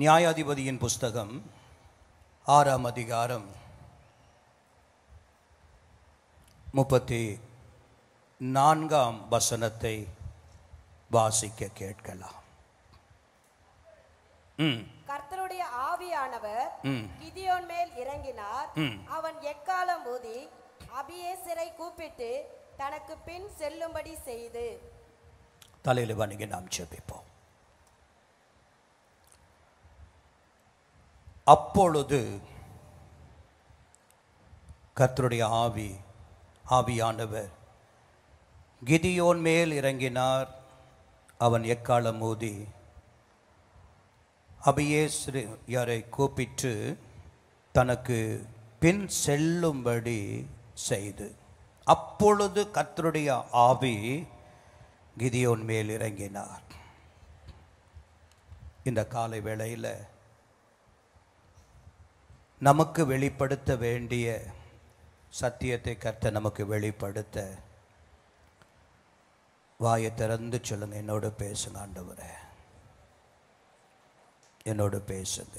நியாயாதிபதியின் புஸ்தகம் 6ஆம் அதிகாரம் 34ஆம் வசனத்தை வாசிக்க கேட்கலாம். கர்த்தருடைய ஆவியானவர் கிதியோன் மேல் இறங்கினார். அவன் எக்காலம் ஊதி அபியேசரை கூப்பிட்டு தனக்கு பின் செல்லும்படி செய்து. தலையில வணங்கி நாம் ஜெபிப்போம். அப்பொழுது கர்த்தருடைய ஆவியானவர் கிதியோன் மேல் இறங்கினார். அவன் எக்காலம் ஊதி அபியேசரை கூப்பிட்டு தனக்கு பின் செல்லும்படி செய்து. அப்பொழுது கர்த்தருடைய ஆவி கிதியோன் மேல் இறங்கினார். இந்த காலை வேளையில் நமக்கு வெளிப்படுத்த வேண்டிய சத்தியத்தை கர்த்தர் நமக்கு வெளிப்படுத்த வாயை திறந்து சொல்லுங்க. என்னோடு பேசுங்க ஆண்டவரே, என்னோடு பேசுங்க.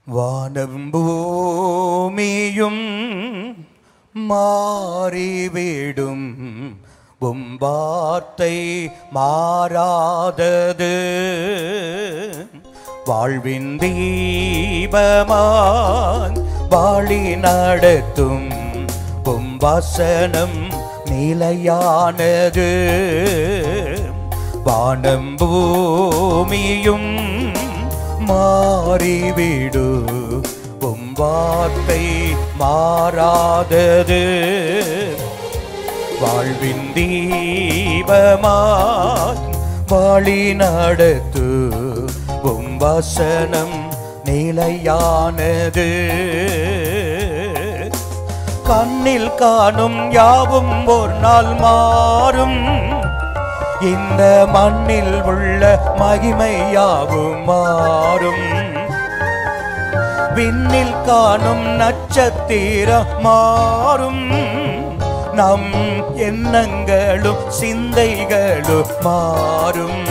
வானம் பூமியும் மாறிவிடும், உம் வார்த்தை மாறாதது. வாழ்வின் தீபமாய் வாழி நடத்தும் உம் வசனம் நிலையானது. வானம் பூமியும் மாறிவிடு, உம் வார்த்தை மாறாதது. வாழ்வின் தீபமாய் வாழி நடத்து உம் வசனம் நிலையானது. கண்ணில் காணும் யாவும் ஒரு நாள் மாறும், இந்த மண்ணில் உள்ள மகிமை யாவும் மாறும். விண்ணில் காணும் நட்சத்திரம் மாறும், நம் எண்ணங்களும் சிந்தைகளும் மாறும்.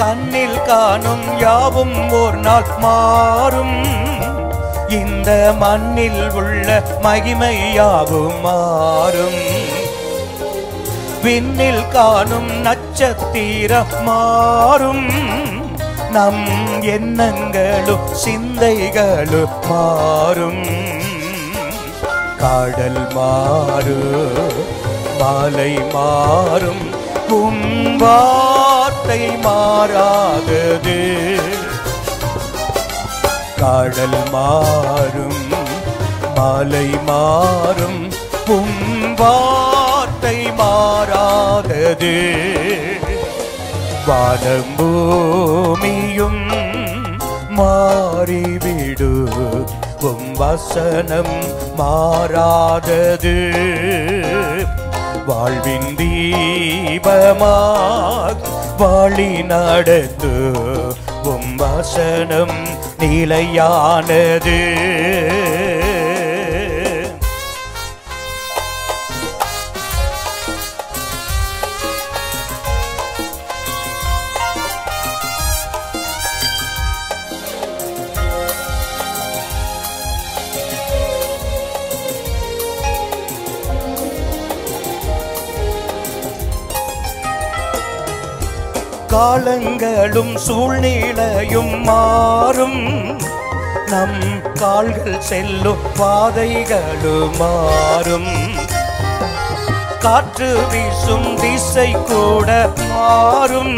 கண்ணில் காணும் யாவும் ஒரு நாள் மாறும், இந்த மண்ணில் உள்ள மகிமை யாவும் மாறும். விண்ணில் காணும் நட்சத்திரம் மாறும், நம் எண்ணங்களும் சிந்தைகளும் மாறும். கடல் மாறும், மலை மாறும், உம் வார்த்தை மாறாதது. கடல் மாறும், மலை மாறும், உம் வார்த்தை மாறாதது. வானம் பூமியும் மாறிவிடு, உம் வசனம் மாறாதது. வாழ்வின் தீபமாய் வாழி நடத்து உம் வசனம் நிலையானது. காலங்களும் சூழ்நிலையும் மாறும், நம் கால்கள் செல்லும் பாதைகளும் மாறும். காற்று வீசும் திசை கூட மாறும்,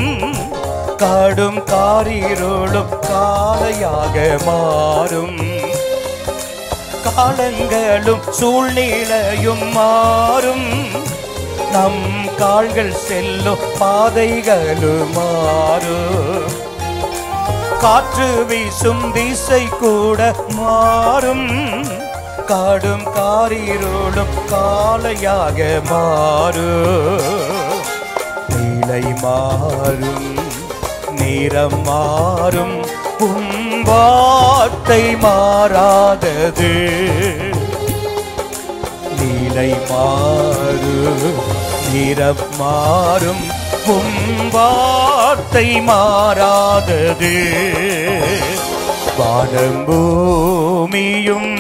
காடும் காரிருளும் காலையாக மாறும். காலங்களும் சூழ்நிலையும் மாறும், நம் கால்கள் செல்லும் பாதைகளும் மாறும். காற்று வீசும் திசை கூட மாறும், காடும் காரிருளும் காலையாக மாறும். நிலை மாறும், நிறம் மாறும், உம் வார்த்தை மாறாதது. நிலை மாறும், நிறம் மாறும், உம் வார்த்தை வார்த்தை மாறாதது. வானம் பூமியும்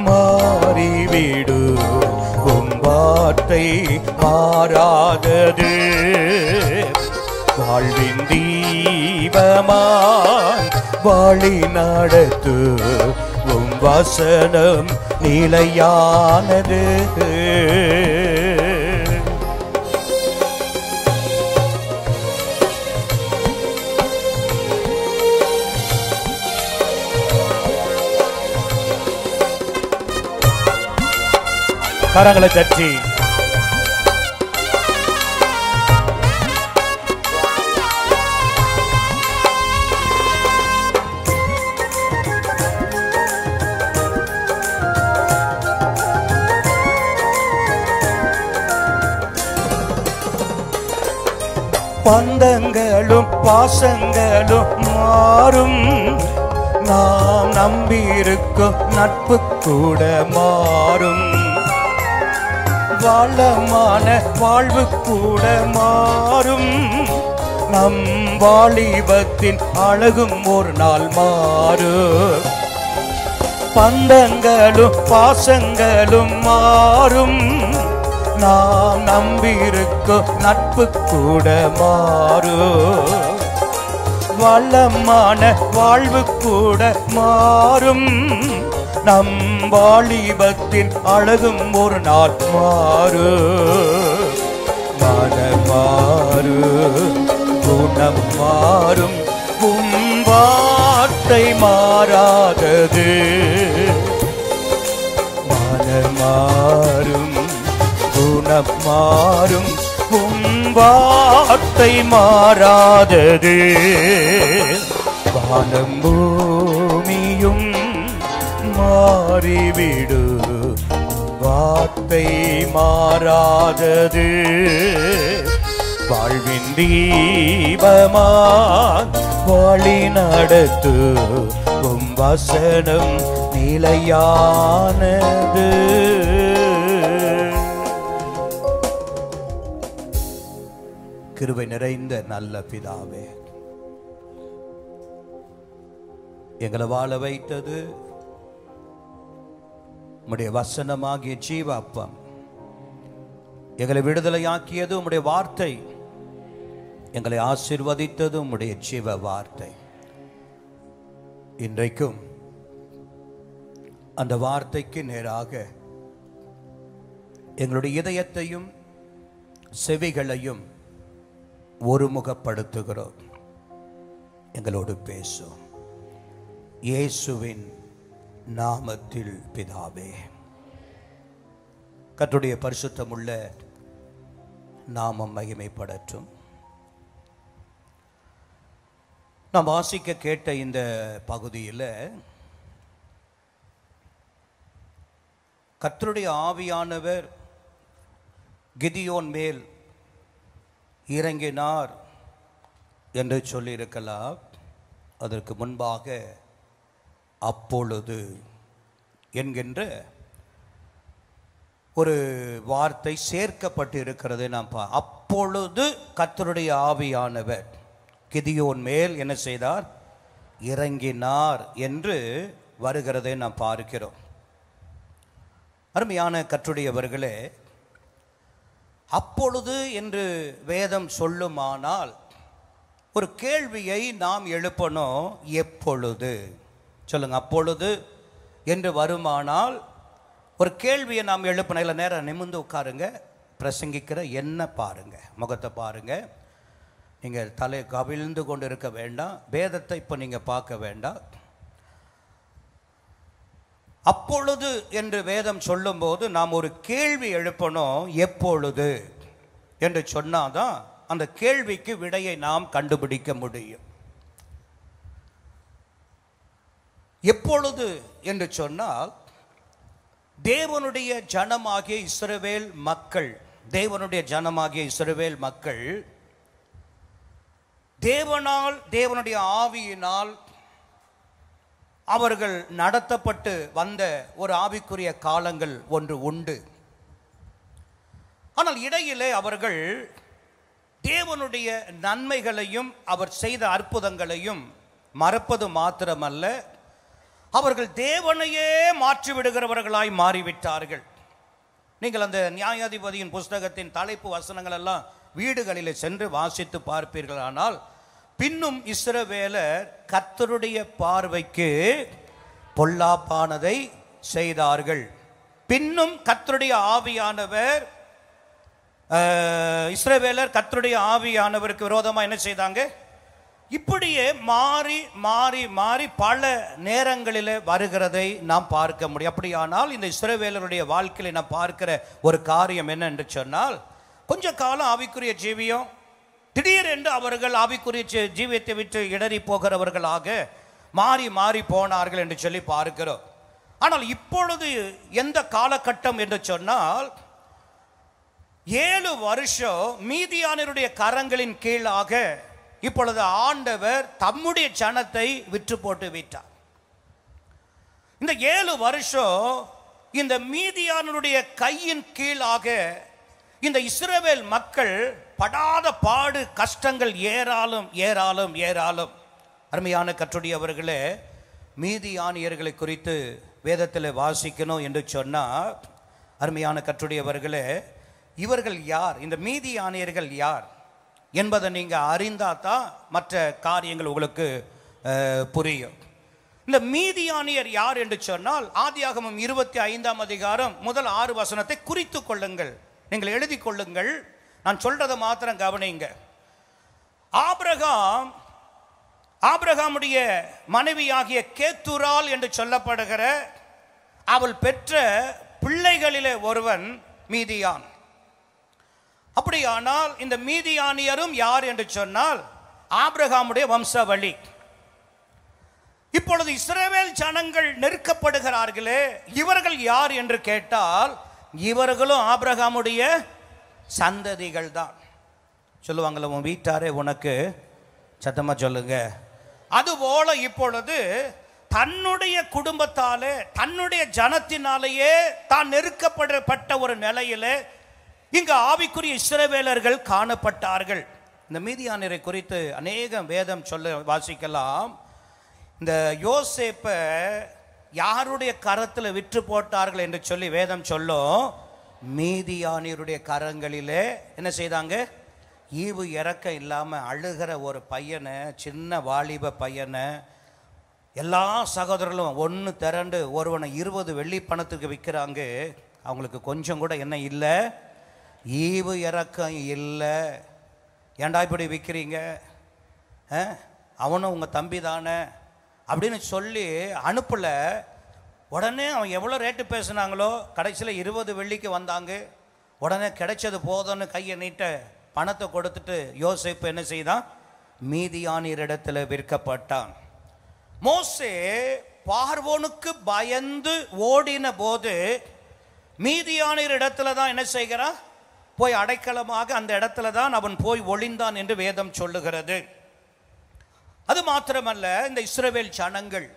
மாறிவிடு, உம் வார்த்தை மாறாதது. வாழ்வின் தீபமாய் வழி நடத்து, உம் வசனம் நிலையானது. கரங்களை தட்டி பந்தங்களும் பாசங்களும் மாறும், நாம் நம்பியிருக்கும் நட்பு கூட மாறும். வளமான வாழ்வு கூட மாறும், நம் வாலிபத்தின் அழகும் ஒரு நாள் மாறும். பந்தங்களும் பாசங்களும் மாறும், நாம் நம்பியிருக்கும் நட்பு கூட மாறும். வளமான வாழ்வு கூட மாறும், நம் வாலிபத்தின் அழகும் ஒரு நாள் மாறும். மனம் மாறும், குணம் மாறும், உம் வார்த்தை மாறாதது. மனம் மாறும், குணம் மாறும், உம் வார்த்தை மாறாதது. வானம் பூமியும் மாறிவிடு, வார்த்தை மாறாதது. வாழ்வின் தீபமா வழி நடத்து, உம் வசனம் நிலையானது. கிருபை நிறைந்த நல்ல பிதாவே, எங்களை வாழ வைத்தது உம்முடைய வசனமாகிய ஜீவ அப்பம். எங்களை விடுதலையாக்கியது உம்முடைய வார்த்தை. எங்களை ஆசீர்வதித்தது உம்முடைய ஜீவ வார்த்தை. இன்றைக்கும் அந்த வார்த்தைக்கு நேராக எங்களுடைய இதயத்தையும் செவிகளையும் ஒருமுகப்படுத்துகிறோம். எங்களோடு பேசும் இயேசுவின் நாமத்தில் பிதாவே. கர்த்தருடைய பரிசுத்தமுள்ள நாமம் மகிமைப்படட்டும். நாம் வாசிக்க கேட்ட இந்த பகுதியில் கர்த்தருடைய ஆவியானவர் கிதியோன் மேல் இறங்கினார் என்று சொல்லியிருக்கலாம். அதற்கு முன்பாக அப்பொழுது என்கின்ற ஒரு வார்த்தை சேர்க்கப்பட்டு இருக்கிறது. நாம் அப்பொழுது கர்த்தருடைய ஆவியானவர் கிதியோன் மேல் என்ன செய்தார்? இறங்கினார் என்று வருகிறதை நாம் பார்க்கிறோம். அருமையான கர்த்தருடையவர்களே, அப்பொழுது என்று வேதம் சொல்லுமானால் ஒரு கேள்வியை நாம் எழுப்பணும். எப்பொழுது? சொல்லுங்க. அப்பொழுது என்று வருமானால் ஒரு கேள்வியை நாம் எழுப்பணும். இல்லை, நேரம் நிமிர்ந்து உட்காருங்க. பிரசங்கிக்கிற என்ன பாருங்க, முகத்தை பாருங்க. நீங்கள் தலை கவிழ்ந்து கொண்டு இருக்க வேண்டாம். வேதத்தை இப்போ நீங்கள் பார்க்க வேண்டாம். அப்பொழுது என்று வேதம் சொல்லும்போது நாம் ஒரு கேள்வி எழுப்பணும். எப்பொழுது என்று சொன்னாதான் அந்த கேள்விக்கு விடையை நாம் கண்டுபிடிக்க முடியும். எப்பொழுது என்று சொன்னால் தேவனுடைய ஜனமாகிய இஸ்ரவேல் மக்கள், தேவனுடைய ஜனமாகிய இஸ்ரவேல் மக்கள் தேவனால், தேவனுடைய ஆவியினால் அவர்கள் நடத்தப்பட்டு வந்த ஒரு ஆவிக்குரிய காலங்கள் ஒன்று உண்டு. ஆனால் இடையிலே அவர்கள் தேவனுடைய நன்மைகளையும் அவர் செய்த அற்புதங்களையும் மறப்பது மாத்திரமல்ல, அவர்கள் தேவனையே மாற்றிவிடுகிறவர்களாய் மாறிவிட்டார்கள். நீங்கள் அந்த நியாயாதிபதியின் புஸ்தகத்தின் தலைப்பு வசனங்கள் எல்லாம் வீடுகளில் சென்று வாசித்து பார்ப்பீர்கள். ஆனால் பின்னும் இஸ்ரவேலர் கர்த்தருடைய பார்வைக்கு பொல்லாப்பானதை செய்தார்கள். பின்னும் கர்த்தருடைய ஆவியானவர், இஸ்ரவேலர் கர்த்தருடைய ஆவியானவருக்கு விரோதமாக என்ன செய்தாங்க? இப்படியே மாறி மாறி மாறி பல நேரங்களில் வருகிறதை நாம் பார்க்க முடியும். அப்படியானால் இந்த இஸ்ரவேலருடைய வாழ்க்கையில் நாம் பார்க்கிற ஒரு காரியம் என்ன என்று சொன்னால், கொஞ்ச காலம் ஆவிக்குரிய ஜீவியம், திடீரென்று அவர்கள் ஆவிக்குரிய ஜீவியத்தை விட்டு இடறி போகிறவர்களாக மாறி மாறி போனார்கள் என்று சொல்லி பார்க்கிறோம். ஆனால் இப்பொழுது எந்த காலகட்டம் என்று சொன்னால், 7 வருஷம் மீதியானருடைய கரங்களின் கீழாக இப்பொழுது ஆண்டவர் தம்முடைய ஜனத்தை விற்று போட்டு விட்டார். இந்த 7 வருஷம் இந்த மீதியானருடைய கையின் கீழாக இந்த இஸ்ரவேல் மக்கள் படாத பாடு, கஷ்டங்கள் ஏராளம் ஏராளம் ஏராளம். அருமையான கர்த்தருடையவர்களே, மீதியானியர்களை குறித்து வேதத்தில் வாசிக்கணும் என்று சொன்னால், அருமையான கர்த்தருடையவர்களே, இவர்கள் யார், இந்த மீதியானியர்கள் யார் என்பதை நீங்கள் அறிந்தால் தான் மற்ற காரியங்கள் உங்களுக்கு புரியும். இந்த மீதியானியர் யார் என்று சொன்னால், ஆதியாகமம் 25ஆம் அதிகாரம் முதல் 6 வசனத்தை குறித்து கொள்ளுங்கள், நீங்கள் எழுதி கொள்ளுங்கள். நான் சொல்றதை மாத்திரம் கவனிங்க. ஆபிரகாமுடைய மனைவியாகிய கேத்துரால் என்று சொல்லப்படுகிற அவள் பெற்ற பிள்ளைகளிலே ஒருவன் மீதியான். அப்படியானால் இந்த மீதியானியரும் யார் என்று சொன்னால், ஆபிரகாமுடைய வம்சாவளி. இப்பொழுது இஸ்ரவேல் ஜனங்கள் நெருக்கப்படுகிறார்களே, இவர்கள் யார் என்று கேட்டால், இவர்களும் ஆபிரகாமுடைய சந்ததிகள் தான். சொல்லுவாங்களே, உன் வீட்டாரே உனக்கு, சத்தமா சொல்லுங்க. அதுபோல இப்பொழுது தன்னுடைய குடும்பத்தாலே, தன்னுடைய ஜனத்தினாலேயே தான் நெருக்கப்பட்ட ஒரு நிலையிலே இங்கு ஆவிக்குரிய இஸ்ரவேலர்கள் காணப்பட்டார்கள். இந்த மீதியானியரை குறித்து அநேகம் வேதம் சொல்ல வாசிக்கலாம். இந்த யோசேப்பை யாருடைய கரத்தில் விற்று போட்டார்கள் என்று சொல்லி வேதம் சொல்லும். மீதியானியருடைய கரங்களிலே என்ன செய்தாங்க? ஈவு இறக்கம் இல்லாமல் அழுகிற ஒரு பையனை, சின்ன வாலிப பையனை, எல்லா சகோதரர்களும் ஒன்று திரண்டு ஒருவனை 20 வெள்ளி பணத்துக்கு விற்கிறாங்க. அவங்களுக்கு கொஞ்சம் கூட என்ன இல்லை? ஈவு இறக்கம் இல்லை. ஏண்டா இப்படி விற்கிறீங்க? அவனும் உங்கள் தம்பி தானே அப்படின்னு சொல்லி அனுப்பலை. உடனே அவன் எவ்வளோ ரேட்டு பேசுனாங்களோ, கடைசியில் 20 வெள்ளிக்கு வந்தாங்க. உடனே கிடைச்சது போதும்னு கையை நீட்ட பணத்தை கொடுத்துட்டு யோசேப்பு என்ன செய்தான்? மீதியானியரிடத்தில் விற்கப்பட்டான். மோசே பார்வோனுக்கு பயந்து ஓடின போது மீதியானியர் இடத்துல தான் என்ன செய்கிறான்? போய் அடைக்கலமாக அந்த இடத்துல தான் அவன் போய் ஒளிந்தான் என்று வேதம் சொல்லுகிறது. அது மாத்திரமல்ல, இந்த இஸ்ரவேல் ஜனங்கள்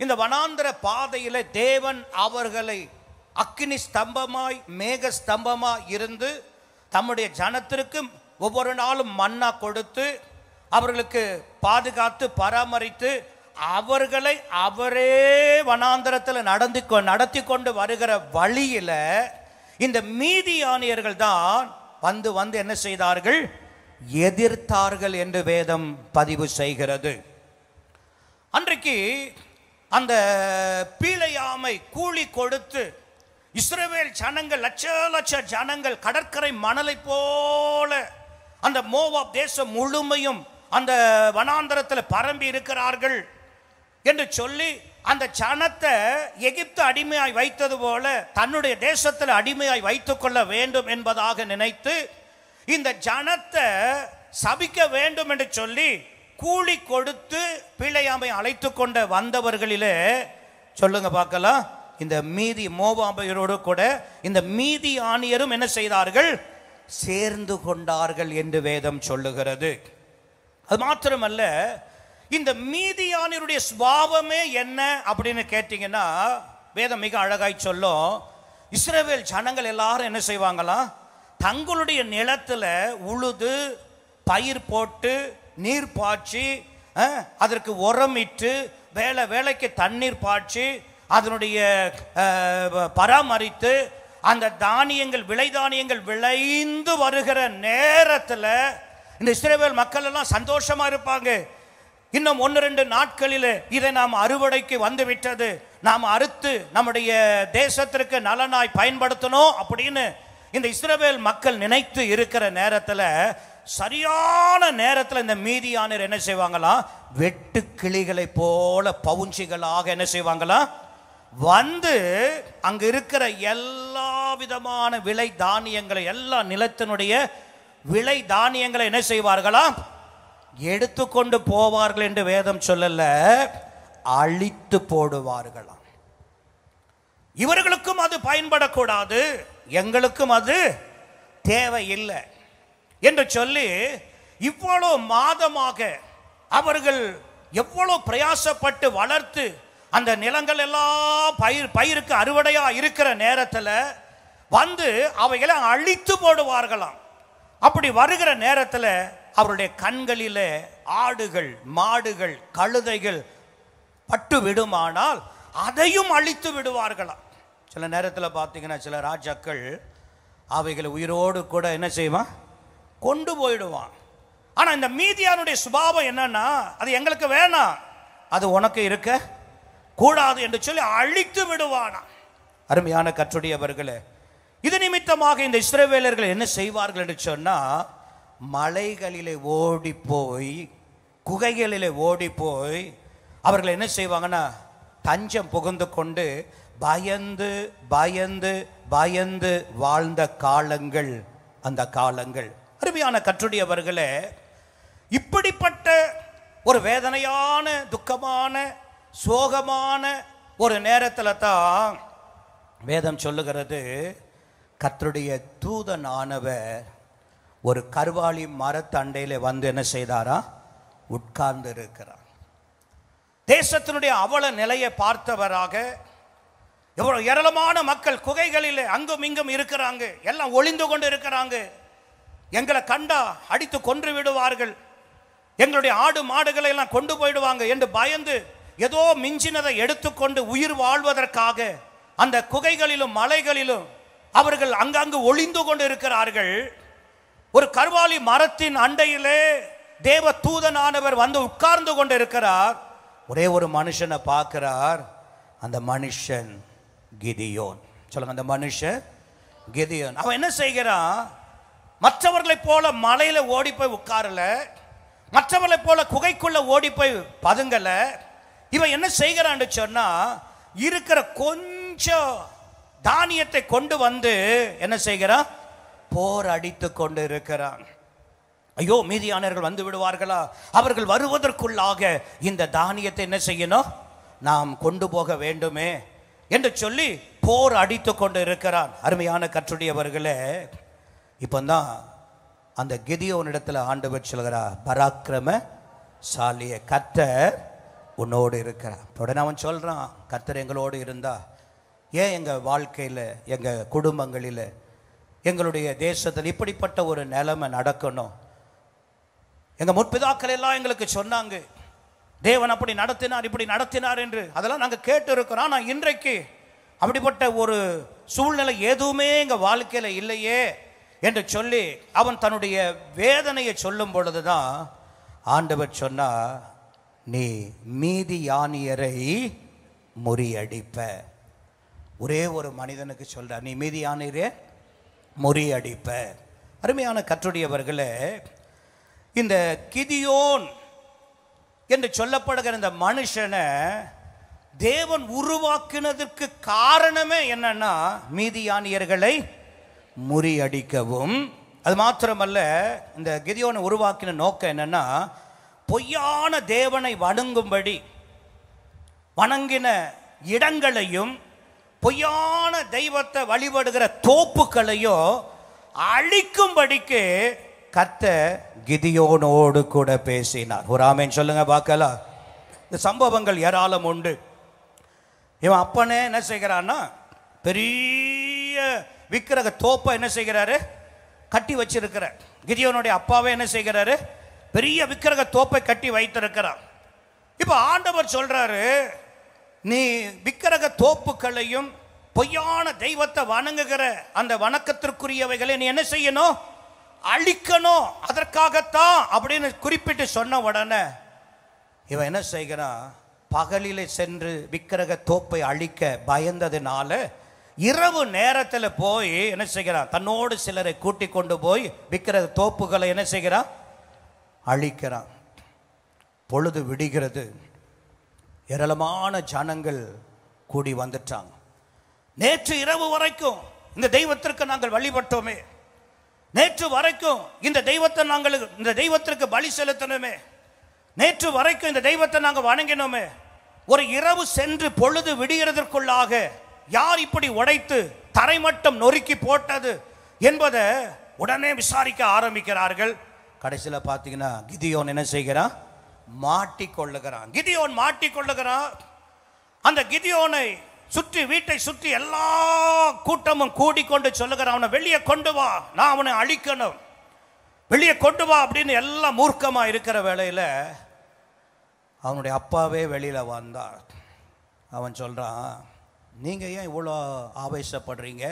இந்த வனாந்தர பாதையில தேவன் அவர்களை அக்கினி ஸ்தம்பமாய் மேக ஸ்தம்பமாய் இருந்து தம்முடைய ஜனத்திற்கு ஒவ்வொரு நாளும் மன்னா கொடுத்து அவர்களுக்கு பாதுகாத்து பராமரித்து அவர்களை அவரே வனாந்தரத்தில் நடத்தி கொண்டு வருகிற வழியில இந்த மீதியானியர்கள் தான் வந்து வந்து என்ன செய்தார்கள்? எதிர்த்தார்கள் என்று வேதம் பதிவு செய்கிறது. அன்றைக்கு அந்த பீலையாமை கூலி கொடுத்து இஸ்ரவேல் ஜனங்கள், லட்ச லட்ச ஜனங்கள் கடற்கரை மணலை போல அந்த மோவாப் தேசம் முழுமையும் அந்த வனாந்தரத்தில் பரம்பி இருக்கிறார்கள் என்று சொல்லி அந்த ஜனத்தை எகிப்து அடிமையாய் வைத்தது போல தன்னுடைய தேசத்தில் அடிமையாய் வைத்துக் கொள்ள வேண்டும் என்பதாக நினைத்து இந்த ஜனத்தை சபிக்க வேண்டும் என்று சொல்லி கூலி கொடுத்து பிழையாமை அழைத்து கொண்ட வந்தவர்களிலே சொல்லுங்க பார்க்கலாம், இந்த மீதி மோவாபியரோடு கூட இந்த மீதி ஆணியரும் என்ன செய்தார்கள்? சேர்ந்து கொண்டார்கள் என்று வேதம் சொல்லுகிறது. அது மாத்திரமல்ல, இந்த மீதியானியருடைய சுபாவமே என்ன அப்படின்னு கேட்டீங்கன்னா வேதம் மிக அழகாய் சொல்லும். இஸ்ரவேல் ஜனங்கள் எல்லாரும் என்ன செய்வாங்களாம்? தங்களுடைய நிலத்துல உழுது பயிர் போட்டு நீர் பாய்ச்சி அதற்கு உரமிட்டு வேலைக்கு தண்ணீர் பாய்ச்சி அதனுடைய பராமரித்து அந்த தானியங்கள் விளை தானியங்கள் விளைந்து வருகிற நேரத்தில் இந்த இஸ்ரவேல் மக்கள் எல்லாம் சந்தோஷமா இருப்பாங்க. இன்னும் 1-2 நாட்களில் இதை நாம் அறுவடைக்கு வந்து விட்டது, நாம் அறுத்து நம்முடைய தேசத்திற்கு நலனாய் பயன்படுத்தணும் அப்படின்னு இந்த இஸ்ரவேல் மக்கள் நினைத்து இருக்கிற நேரத்தில், சரியான நேரத்தில் இந்த மீதியானர் என்ன செய்வாங்களாம், வெட்டு கிளிகளை போல பவுஞ்சிகளாக என்ன செய்வாங்களாம் வந்து அங்க இருக்கிற எல்லா விதமான விளை தானியங்களை, எல்லா நிலத்தினுடைய விளை தானியங்களை என்ன செய்வார்களாம், எடுத்துக்கொண்டு போவார்கள் என்று வேதம் சொல்லல, அழித்து போடுவார்களாம். இவர்களுக்கும் அது பயன்படக்கூடாது, எங்களுக்கும் அது தேவையில்லை என்று சொல்லி இவ்வளவு மாதமாக அவர்கள் எவ்வளவு பிரயாசப்பட்டு வளர்த்து அந்த நிலங்கள் எல்லாம் பயிருக்கு அறுவடையா இருக்கிற நேரத்தில் வந்து அவைகளை அழித்து போடுவார்களாம். அப்படி வருகிற நேரத்தில் அவருடைய கண்களிலே ஆடுகள் மாடுகள் கழுதைகள் பட்டு விடுமானால் அதையும் அழித்து விடுவார்களாம். சில நேரத்தில் பார்த்தீங்கன்னா சில ராஜாக்கள் அவைகளை உயிரோடு கூட என்ன செய்வான், கொண்டு போயிடுவான். ஆனால் இந்த மீதியானுடைய சுபாவம் என்னன்னா, அது எங்களுக்கு வேணாம், அது உனக்கு இருக்க கூடாது என்று சொல்லி அழித்து விடுவானா. அருமையான கர்த்தருடையவர்களே, இது நிமித்தமாக இந்த இஸ்ரவேலர்கள் என்ன செய்வார்கள் என்று சொன்னா, மலைகளிலே ஓடி போய் குகைகளிலே ஓடி போய் அவர்கள் என்ன செய்வாங்கன்னா தஞ்சம் புகுந்து கொண்டு பயந்து பயந்து பயந்து வாழ்ந்த காலங்கள் அந்த காலங்கள். அருமையான கர்த்தருடையவர்களே, இப்படிப்பட்ட ஒரு வேதனையான துக்கமான சோகமான ஒரு நேரத்தில் தான் வேதம் சொல்லுகிறது, கர்த்தருடைய தூதனானவர் ஒரு கர்வாலி மரத்தண்டையில வந்து என்ன செய்தாரா, உட்கார்ந்து இருக்கிறார். தேசத்தினுடைய அவல நிலையை பார்த்தவராக, எவ்வளவு ஏராளமான மக்கள் குகைகளில் அங்கும் இங்கும் இருக்கிறாங்க, எல்லாம் ஒளிந்து கொண்டு இருக்கிறாங்க, எங்களை கண்டா அடித்து கொன்று விடுவார்கள், எங்களுடைய ஆடு மாடுகளை எல்லாம் கொண்டு போயிடுவாங்க என்று பயந்து ஏதோ மிஞ்சினதை எடுத்துக்கொண்டு உயிர் வாழ்வதற்காக அந்த குகைகளிலும் மலைகளிலும் அவர்கள் அங்கங்கு ஒளிந்து கொண்டு இருக்கிறார்கள். ஒரு கர்வாலி மரத்தின் அண்டையிலே தேவ தூதனானவர் வந்து உட்கார்ந்து கொண்டு இருக்கிறார். ஒரே ஒரு மனுஷனை பார்க்கிறார். அந்த மனுஷன் கிதியோன். சொல்லுங்க, அந்த மனுஷன் கிதியோன். அவன் என்ன செய்கிறான், மற்றவர்களை போல மலையில ஓடி போய் உட்காரல, மற்றவர்களை போல குகைக்குள்ள ஓடி போய் பதுங்கல. இவன் என்ன செய்கிறான்னு சொன்னா, இருக்கிற கொஞ்சம் தானியத்தை கொண்டு வந்து என்ன செய்கிறான், போர் அடித்து கொண்டு இருக்கிறான். ஐயோ, மீதியானவர்கள் வந்து விடுவார்களா, அவர்கள் வருவதற்குள்ளாக இந்த தானியத்தை என்ன செய்யணும், நாம் கொண்டு போக வேண்டுமே என்று சொல்லி போர் அடித்து கொண்டு இருக்கிறான். அருமையான கர்த்தருடையவர்களே, இப்போதான் அந்த கிதியோனிடத்தில் ஆண்டவர் சொல்கிறார், பராக்கிரமசாலிய கர்த்தர் உன்னோடு இருக்கிறார். உடனே அவன் சொல்றான், கர்த்தர் எங்களோடு இருந்தா ஏன் எங்கள் வாழ்க்கையில் எங்கள் குடும்பங்களில் எங்களுடைய தேசத்தில் இப்படிப்பட்ட ஒரு நிலைமை நடக்கணும்? எங்கள் முற்பிதாக்கள் எல்லாம் எங்களுக்கு சொன்னாங்க, தேவன் அப்படி நடத்தினார் இப்படி நடத்தினார் என்று, அதெல்லாம் நாங்கள் கேட்டு இருக்கிறோம். ஆனால் இன்றைக்கு அப்படிப்பட்ட ஒரு சூழ்நிலை எதுவுமே எங்கள் வாழ்க்கையில் இல்லையே என்று சொல்லி அவன் தன்னுடைய வேதனையை சொல்லும் பொழுதுதான் ஆண்டவர் சொன்னா, நீ மீதியானியரை முறியடிப்ப. ஒரே ஒரு மனிதனுக்கு சொல்ற, நீ மீதியானியரை முறியடிப்ப. அருமையான கர்த்தருடையவர்களே, இந்த கிதியோன் என்று சொல்லப்படுகிற இந்த மனுஷனை தேவன் உருவாக்கினதற்கு காரணமே என்னன்னா, மீதியானியர்களை முறியடிக்கவும். அது மாத்திரமல்ல, இந்த கிதியோனை உருவாக்கின நோக்கம் என்னன்னா, பொய்யான தேவனை வணங்கும்படி வணங்கின இடங்களையும் பொய்யான தெய்வத்தை வழிபடுகிற தோப்புகளையும் அழிக்கும்படிக்கு கர்த்தர் கிதியோனோடு கூட பேசினார். ஒரு ஆமென் சொல்லுங்க பார்க்கலாம். இந்த சம்பவங்கள் ஏராளம் உண்டு. இவன் அப்பனே என்ன செய்கிறான்னா, பெரிய விக்கிரக தோப்பை என்ன செய்கிறாரு, கட்டி வச்சிருக்கிற. கிதியோனுடைய அப்பாவே என்ன செய்கிறாரு? பெரிய விக்கிரக தோப்பை கட்டி வைத்திருக்கிறார். இப்போ ஆண்டவர் சொல்றாரு, நீ விக்கிரக தோப்புகளையும் பொய்யான தெய்வத்தை வணங்குகிற அந்த வணக்கத்திற்குரியவைகளை நீ என்ன செய்யணும்? அழிக்கணும். அதற்காகத்தான் அப்படின்னு குறிப்பிட்டு சொன்ன உடனே இவன் என்ன செய்கிறான்? பகலிலே சென்று விக்கிரக தோப்பை அழிக்க பயந்ததுனால இரவு நேரத்தில் போய் என்ன செய்கிறான்? தன்னோடு சிலரை கூட்டி கொண்டு போய் விக்கிரக தோப்புகளை என்ன செய்கிறான்? அழிக்கிறான். பொழுது விடுகிறது. ஏராளமான ஜனங்கள் கூடி வந்துட்டாங்க. நேற்று இரவு வரைக்கும் இந்த தெய்வத்திற்கு நாங்கள் வழிபட்டோமே, நேற்று வரைக்கும் இந்த தெய்வத்திற்கு பலி செலுத்தணுமே, நேற்று வரைக்கும் இந்த தெய்வத்தை நாங்கள் வணங்கினோமே, ஒரு இரவு சென்று பொழுது விடுகிறதற்குள்ளாக யார் இப்படி உடைத்து தரைமட்டம் நொறுக்கி போட்டது என்பதை உடனே விசாரிக்க ஆரம்பிக்கிறார்கள். கடைசியில் பார்த்தீங்கன்னா கிதியோன் என்ன செய்கிறான்? மாட்டிக்கொள்ளுகிறான். கிதியோன் மாட்டிக்கொள்ளுகிறான். அந்த கிதியோனை சுற்றி, வீட்டை சுற்றி எல்லா கூட்டமும் கூடிக்கொண்டு சொல்லுகிறான், அவனை வெளியே கொண்டு வா, நான் அவனை அழிக்கணும், வெளியே கொண்டு வா அப்படின்னு எல்லாம் மூர்க்கமா இருக்கிற வேளையில் அவனுடைய அப்பாவே வெளியில வந்தார். அவன் சொல்றான், நீங்க ஏன் இவ்வளோ ஆவேசப்படுறீங்க?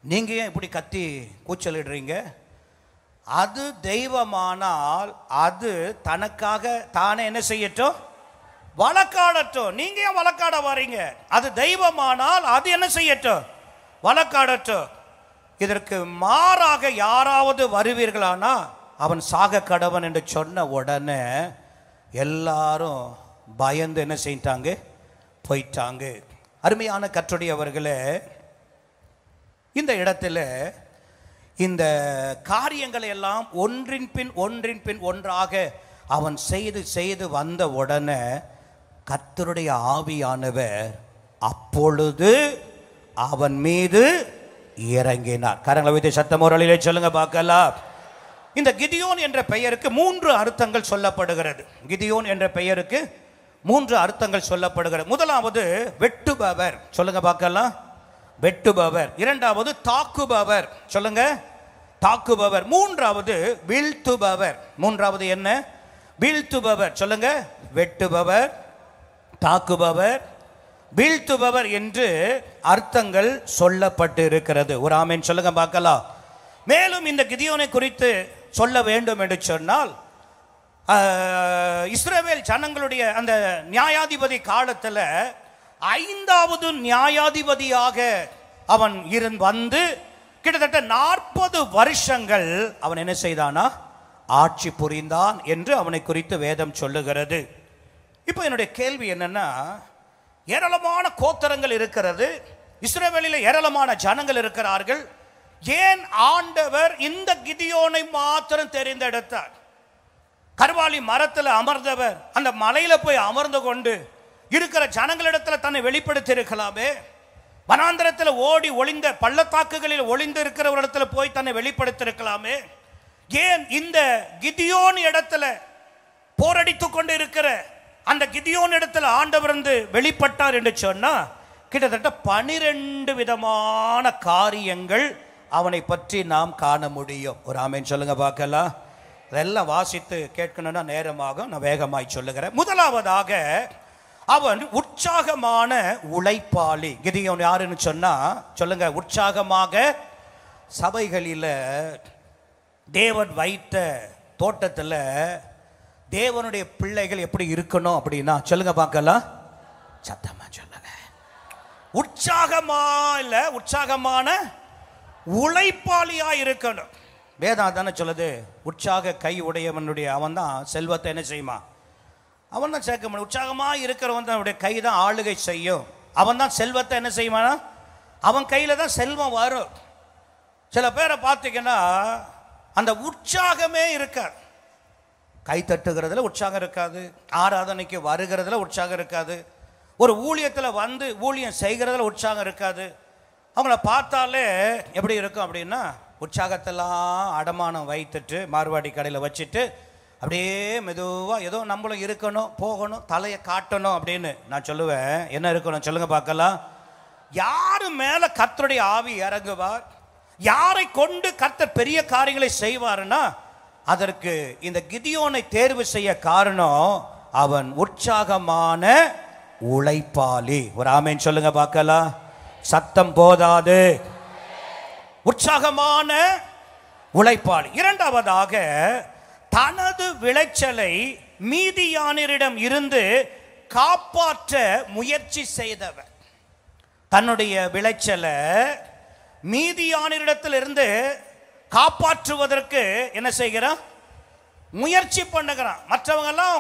நீங்க ஏன் இப்படி கத்தி கூச்சலிடுறீங்க? அது தெய்வமானால் அது தனக்காக தானே என்ன செய்யட்டும்? வழக்காடட்டும். நீங்க ஏன் வழக்காட வரீங்க? அது தெய்வமானால் அது என்ன செய்யட்டும்? வழக்காடட்டும். இதற்கு மாறாக யாராவது வருவீர்களானா அவன் சாக கடவன் என்று சொன்ன உடனே எல்லாரும் பயந்து என்ன செய்தாங்க? போயிட்டாங்க. அருமையான கர்த்தருடையவர்களே, இந்த இடத்துல இந்த காரியங்களை எல்லாம் ஒன்றின் பின் ஒன்றாக அவன் செய்து வந்த உடனே கர்த்தருடைய ஆவியானவர் அப்பொழுது அவன் மீது இறங்கினார். கரங்களை வைத்து சத்தமோரலிலே சொல்லுங்க பார்க்கலாம். இந்த கிதியோன் என்ற பெயருக்கு 3 அர்த்தங்கள் சொல்லப்படுகிறது. கிதியோன் என்ற பெயருக்கு 3 அர்த்தங்கள் சொல்லப்படுகிறது. முதலாவது வெட்டுபவர், சொல்லுங்க பார்க்கலாம், வெட்டுபவர். இரண்டாவது தாக்குபவர், சொல்லுங்க தாக்குபவர். மூன்றாவது வீழ்த்துபவர். மூன்றாவது என்ன? வீழ்த்துபவர். சொல்லுங்க, வெட்டுபவர், தாக்குபவர், வீழ்த்துபவர் என்று அர்த்தங்கள் சொல்லப்பட்டு இருக்கிறது. ஒரு ஆமென் சொல்லுங்க பார்க்கலாம். மேலும் இந்த கிதியோனை குறித்து சொல்ல வேண்டும் என்று சொன்னால், இஸ்ரவேல் ஜனங்களுடைய அந்த நியாயாதிபதி காலத்தில் 5வது நியாயாதிபதியாக அவன் வந்து கிட்டத்தட்ட 40 வருஷங்கள் அவன் என்ன செய்தானா? ஆட்சி புரிந்தான் என்று அவனை குறித்து வேதம் சொல்லுகிறது. இப்போ என்னுடைய கேள்வி என்னன்னா, ஏராளமான கோத்திரங்கள் இருக்கிறது, இஸ்ரவேலில் ஏராளமான ஜனங்கள் இருக்கிறார்கள், ஏன் ஆண்டவர் இந்த கிதியோனை மாத்திரம் தெரிந்தெடுத்தார்? கர்வாலி மரத்தில் அமர்ந்தவர் அந்த மலையில போய் அமர்ந்து கொண்டு இருக்கிற ஜனங்களிடத்தில் தன்னை வெளிப்படுத்தி இருக்கலாமே. வனாந்தரத்தில் ஓடி ஒளிந்த பள்ளத்தாக்குகளில் ஒளிந்து இருக்கிறவரிடத்தில் போய் தன்னை வெளிப்படுத்தி இருக்கலாமே. ஏன் இந்த கிதியோன் இடத்துல போரடித்து கொண்டு இருக்கிற அந்த கிதியோன் இடத்துல ஆண்டவர் வந்து வெளிப்பட்டார் என்று சொன்னா, கிட்டத்தட்ட 12 விதமான காரியங்கள் அவனை பற்றி நாம் காண முடியும். ஒரு ஆமென் சொல்லுங்க பார்க்கலாம். இதெல்லாம் வாசித்து கேட்கணும்னா நேரமாகும், நான் வேகமாய் சொல்லுகிறேன். முதலாவதாக அவன் உற்சாகமான உழைப்பாளி. கிதியோன் யாருன்னு சொன்னா, சொல்லுங்க, உற்சாகமாக சபைகளில் தேவன் வைத்த தோட்டத்தில் தேவனுடைய பிள்ளைகள் எப்படி இருக்கணும் அப்படின்னா, சொல்லுங்க பார்க்கலாம், சத்தமா சொல்லுங்க. உற்சாகமா இல்ல, உற்சாகமான உழைப்பாளியா இருக்கணும். வேதம் தானே சொல்லுது, உற்சாக கை உடையவனுடைய அவன் தான் செல்வத்தை என்ன செய்யுமா? அவன் தான் சேர்க்க முடியும். உற்சாகமாக இருக்கிறவன் தான் அவனுடைய கை தான் ஆளுகை செய்யும். அவன் தான் செல்வத்தை என்ன செய்வானா? அவன் கையில் தான் செல்வம் வரும். சில பேரை பார்த்தீங்கன்னா அந்த உற்சாகமே இருக்காது. கை தட்டுகிறதுல உற்சாகம் இருக்காது, ஆராதனைக்கு வருகிறதுல உற்சாகம் இருக்காது, ஒரு ஊழியத்தில் வந்து ஊழியம் செய்கிறதுல உற்சாகம் இருக்காது. அவங்கள பார்த்தாலே எப்படி இருக்கும் அப்படின்னா, உற்சாகத்தெல்லாம் அடமானம் வைத்துட்டு மார்வாடி கடையில் வச்சுட்டு அப்படியே மெதுவாக ஏதோ நம்மளும் இருக்கணும், போகணும், தலையை காட்டணும் அப்படின்னு நான் சொல்லுவேன். என்ன இருக்கணும் சொல்லுங்க பார்க்கலாம். யாரு மேலே கர்த்தருடைய ஆவி இறங்குவார், யாரை கொண்டு கர்த்தர் பெரிய காரியங்களை செய்வார்னா அதற்கு இந்த கிதியோனை தேர்வு செய்ய காரணம் அவன் உற்சாகமான உழைப்பாளி. ஒரு ஆமென் சொல்லுங்க பார்க்கலாம். சத்தம் போதாது. உற்சாகமான உழைப்பாளி. இரண்டாவதாக தனது விளைச்சலை மீதியானியரிடம் இருந்து காப்பாற்ற முயற்சி செய்தவர். தன்னுடைய விளைச்சலை மீதியானியரிடத்திலிருந்து காப்பாற்றுவதற்கு என்ன செய்கிறான்? முயற்சி பண்ணுகிறான். மற்றவங்க எல்லாம்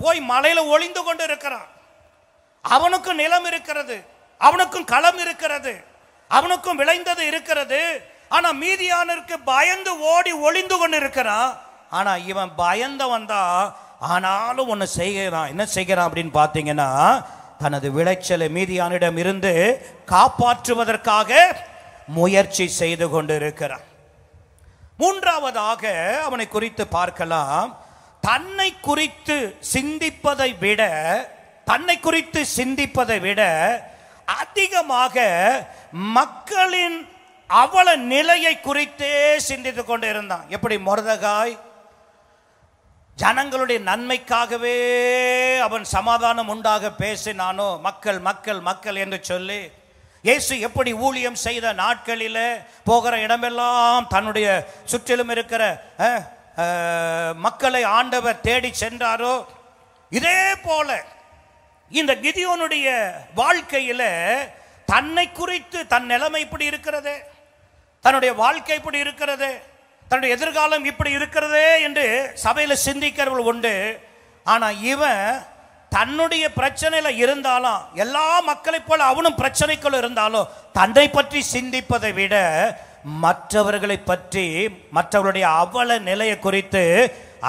போய் மலையில ஒளிந்து கொண்டு இருக்கிறான். அவனுக்கும் நிலம் இருக்கிறது, அவனுக்கும் களம் இருக்கிறது, அவனுக்கும் விளைந்தது இருக்கிறது. ஆனா மீதியானருக்கு பயந்து ஓடி ஒளிந்து கொண்டு இருக்கிறான். ஆனா இவன் பயந்தவன் தான். ஆனாலும் ஒன்னு செய்கிறான். என்ன செய்கிறான் அப்படின்னு பார்த்தீங்கன்னா, தனது விளைச்சலை மீதியானிடம் இருந்து காப்பாற்றுவதற்காக முயற்சி செய்து கொண்டு இருக்கிறான். மூன்றாவதாக அவனை குறித்து பார்க்கலாம். தன்னை குறித்து சிந்திப்பதை விட அதிகமாக மக்களின் அவல நிலையை குறித்தே சிந்தித்துக் கொண்டு இருந்தான். எப்படி மொர்தெகாய் ஜனங்களுடைய நன்மைக்காகவே அவன் சமாதானம் உண்டாக பேசினானோ, மக்கள் மக்கள் மக்கள் என்று சொல்லி, இயேசு எப்படி ஊழியம் செய்த நாட்களில் போகிற இடமெல்லாம் தன்னுடைய சுற்றிலும் இருக்கிற மக்களை ஆண்டவர் தேடி சென்றாரோ, இதே போல இந்த கிதியோனுடைய வாழ்க்கையில தன்னை குறித்து தன் நிலைமை இப்படி இருக்கிறது, தன்னுடைய வாழ்க்கை இப்படி இருக்கிறது, தன்னுடைய எதிர்காலம் இப்படி இருக்கிறதே என்று சபையில் சிந்திக்கிறவர்கள் உண்டு. ஆனா இவன் தன்னுடைய பிரச்சனையில இருந்தாலும், எல்லா மக்களை போல அவனும் பிரச்சனைக்குள்ள இருந்தாலும், தன்னை பற்றி சிந்திப்பதை விட மற்றவர்களை பற்றி, மற்றவர்களுடைய அவல நிலையை குறித்து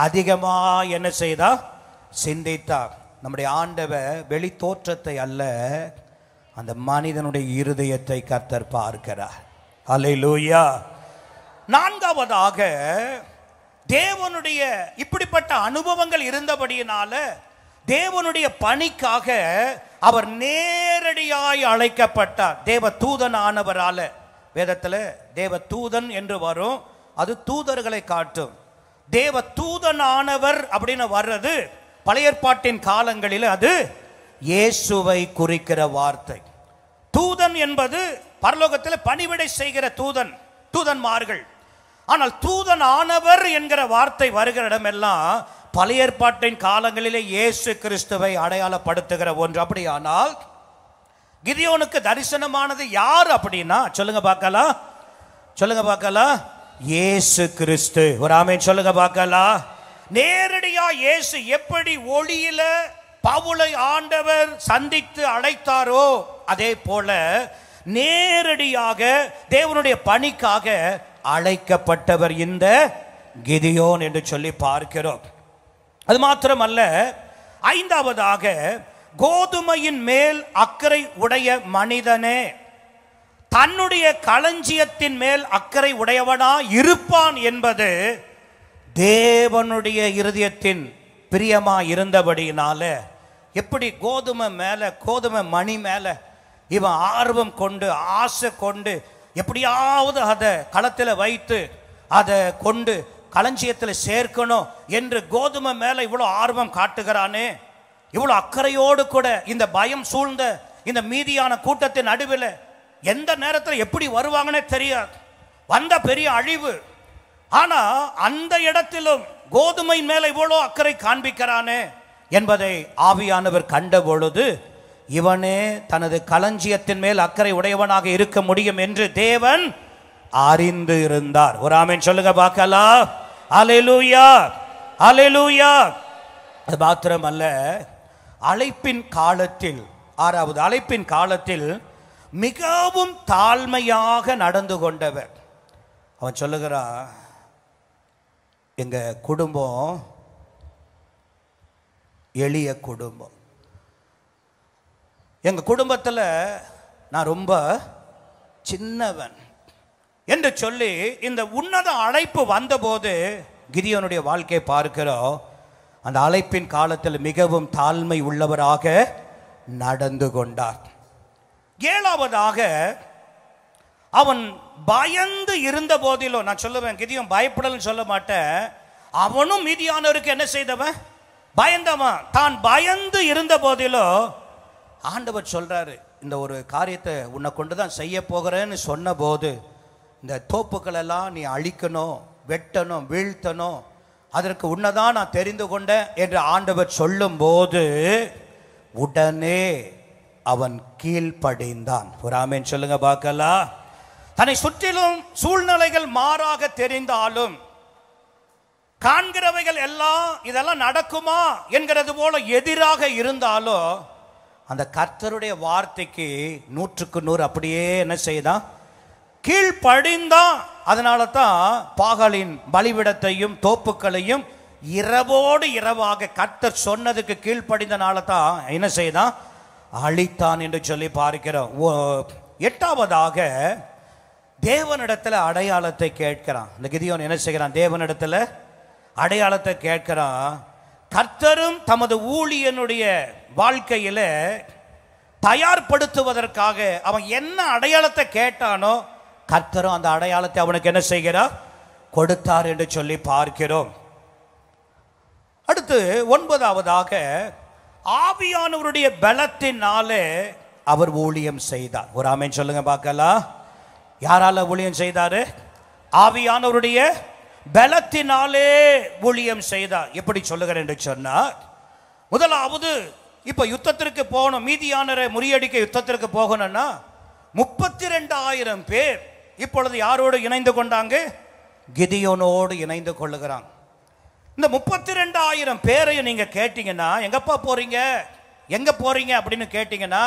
அதிகமா என்ன செய்தா? சிந்தித்தா. நம்முடைய ஆண்டவர் வெளி தோற்றத்தை அல்ல, அந்த மனிதனுடைய இருதயத்தை கர்த்தர் பார்க்கிறார். அல்லேலூயா. நான்காவதாக தேவனுடைய இப்படிப்பட்ட அனுபவங்கள் இருந்தபடியினால தேவனுடைய பணிக்காக அவர் நேரடியாய் அழைக்கப்பட்டார். தேவ தூதன் ஆனவரால. வேதத்தில் தேவ தூதன் என்று வரும், அது தூதர்களை காட்டும். தேவ தூதன் ஆனவர் அப்படின்னு வர்றது பழைய ஏற்பாட்டின் காலங்களில் அது இயேசுவை குறிக்கிற வார்த்தை. தூதன் என்பது பரலோகத்தில் பணிவிடை செய்கிற தூதன்மார்கள். ஆனால் தூதன் ஆனவர் என்கிற வார்த்தை வருகிற இடமெல்லாம் பழைய ஏற்பாட்டின் காலங்களிலே இயேசு கிறிஸ்துவை அடையாளப்படுத்துகிற ஒன்று. அப்படியானால் கிதியோனுக்கு தரிசனமானது யார் அப்படின்னா சொல்லுங்க பார்க்கலாம், இயேசு கிறிஸ்து. ஒரு ஆமென் சொல்லுங்க பார்க்கலாம். நேரடியா இயேசு எப்படி ஒளியில பவுலை ஆண்டவர் சந்தித்து அழைத்தாரோ, அதே போல நேரடியாக தேவனுடைய பணிக்காக அழைக்கப்பட்டவர் இந்த கிதியோன் என்று சொல்லி பார்க்கிறோம். அது மாத்திரமல்ல, ஐந்தாவதாக கோதுமையின் மேல் அக்கறை உடைய மனிதனே தன்னுடைய களஞ்சியத்தின் மேல் அக்கறை உடையவனா இருப்பான் என்பது தேவனுடைய இருதயத்தின் பிரியமா இருந்தபடியினால, எப்படி கோதுமை மணி மேல இவன் ஆர்வம் கொண்டு ஆசை கொண்டு எப்படியாவது அதை களத்தில் வைத்து அதை கொண்டு களஞ்சியத்தில் சேர்க்கணும் என்று கோதுமை மேல இவ்வளோ ஆர்வம் காட்டுகிறானே, இவ்வளோ அக்கறையோடு கூட இந்த பயம் சூழ்ந்த இந்த மீதியான கூட்டத்தின் நடுவில் எந்த நேரத்தில் எப்படி வருவாங்கன்னே தெரியாது, வந்த பெரிய அழிவு. ஆனா அந்த இடத்திலும் கோதுமை மேல இவ்வளோ அக்கறை காண்பிக்கிறானே என்பதை ஆவியானவர் கண்ட பொழுது, இவனே தனது களஞ்சியத்தின் மேல் அக்கறை உடையவனாக இருக்க முடியும் என்று தேவன் அறிந்து இருந்தார். ஒரு ஆமென் சொல்லுங்க பார்க்கலாம். அல்லேலூயா, அல்லேலூயா. அது மாத்திரமல்ல, அழைப்பின் காலத்தில், ஆறாவது அழைப்பின் காலத்தில் மிகவும் தாழ்மையாக நடந்து கொண்டவர். அவன் சொல்லுகிறான், எங்க குடும்பம் எளிய குடும்பம், எங்க குடும்பத்தில் நான் ரொம்ப சின்னவன் என்று சொல்லி இந்த உன்னத அழைப்பு வந்தபோது கிதியோனுடைய வாழ்க்கையை பார்க்கிறோம். அந்த அழைப்பின் காலத்தில் மிகவும் தாழ்மை உள்ளவராக நடந்து கொண்டார். ஏழாவதாக அவன் பயந்து இருந்த போதிலும், நான் சொல்லுவேன் கிதியோன் பயப்படலன்னு சொல்ல மாட்டேன், அவனும் மீதியானவருக்கு என்ன செய்தவன்? பயந்தவன். தான் பயந்து இருந்த போதிலும் ஆண்டவர் சொல்றாரு, இந்த ஒரு காரியத்தை உன்னை கொண்டு தான் செய்ய போகிறேன்னு சொன்ன போது, இந்த தோப்புக்கள் எல்லாம் நீ அழிக்கணும், வெட்டணும், வீழ்த்தணும், அதற்கு உன்னதான் நான் தெரிந்து கொண்டேன் என்று ஆண்டவர் சொல்லும் போது உடனே அவன் கீழ்ப்படிந்தான். ஒரு ஆமென் சொல்லுங்க பார்க்கலாம். தன்னை சுற்றிலும் சூழ்நிலைகள் மாறாக தெரிந்தாலும், காண்கிறவைகள் எல்லாம் இதெல்லாம் நடக்குமா என்கிறது போல எதிராக இருந்தாலும், அந்த கர்த்தருடைய வார்த்தைக்கு 100% அப்படியே என்ன செய்தான்? கீழ்ப்படிந்தான். அதனால தான் பாகாலின் பலிவிடத்தையும் தோப்புக்களையும் இரவோடு இரவாக கர்த்தர் சொன்னதுக்கு கீழ்ப்படிந்தனால தான் என்ன செய்தான்? அழித்தான் என்று சொல்லி பார்க்கிறோம். 8வதாக தேவனிடத்தில் அடையாளத்தை கேட்கிறான். இந்த கிதியோன் என்ன செய்கிறான்? தேவனிடத்தில் அடையாளத்தை கேட்கிறான். கர்த்தரும் தமது ஊழியனுடைய வாழ்க்கையில தயார்படுத்துவதற்காக அவன் என்ன அடையாளத்தை கேட்டானோ, கர்த்தரும் அந்த அடையாளத்தை அவனுக்கு என்ன செய்கிறார்? கொடுத்தார் என்று சொல்லி பார்க்கிறோம். அடுத்து 9வதாக ஆவியானவருடைய பலத்தினாலே அவர் ஊழியம் செய்தார். ஒரு ஆமென் சொல்லுங்க பார்க்கலாம். யாரால ஊழியம் செய்தாரு? ஆவியானவருடைய பலத்தினாலே ஊழியம் செய்தார். எப்படி சொல்லுகிறேன் என்று சொன்னார், முதலாவது இப்ப யுத்தத்திற்கு போகணும், மீதியானரை முறியடிக்க யுத்தத்திற்கு போகணும்னா 32,000 பேர் இப்பொழுது யாரோடு இணைந்து கொண்டாங்க? கிதியோனோடு இணைந்து கொள்ளுகிறாங்க. இந்த 32,000 பேரையும் நீங்க கேட்டீங்கன்னா, எங்கப்பா போறீங்க, எங்க போறீங்க அப்படின்னு கேட்டீங்கன்னா,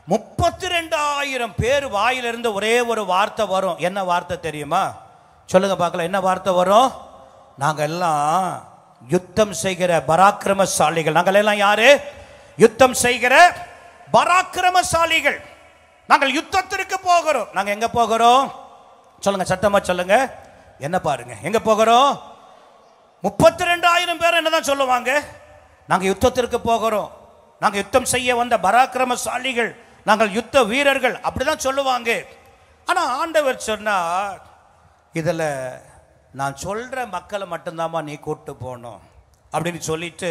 32,000 பேர் வாயிலிருந்து ஒரே ஒரு வார்த்தை வரும். என்ன வார்த்தை தெரியுமா? சொல்லுங்க பார்க்கலாம். என்ன வார்த்தை வரும்? நாங்க எல்லாம் யுத்தம் செய்கிற பராக்கிரமசாலிகள். நாங்கள் எல்லாம் யாரு? யுத்தம் செய்கிற பராக்கிரமசாலிகள். நாங்கள் யுத்தத்திற்கு போகிறோம். நாங்க எங்க போகிறோம்? சொல்லுங்க, சத்தமா சொல்லுங்க. என்ன பாருங்க, எங்க போகிறோம்? 32,000 பேர் என்னதான் சொல்லுவாங்க? நாங்க யுத்தத்திற்கு போகிறோம், நாங்க யுத்தம் செய்ய வந்த பராக்கிரமசாலிகள், நாங்கள் யுத்த வீரர்கள், அப்படிதான் சொல்லுவாங்க. ஆனா ஆண்டவர் சொன்னார், இதுல நான் சொல்ற மக்களை மட்டும்தாம்மா நீ கூட்டு போகணும் அப்படின்னு சொல்லிட்டு,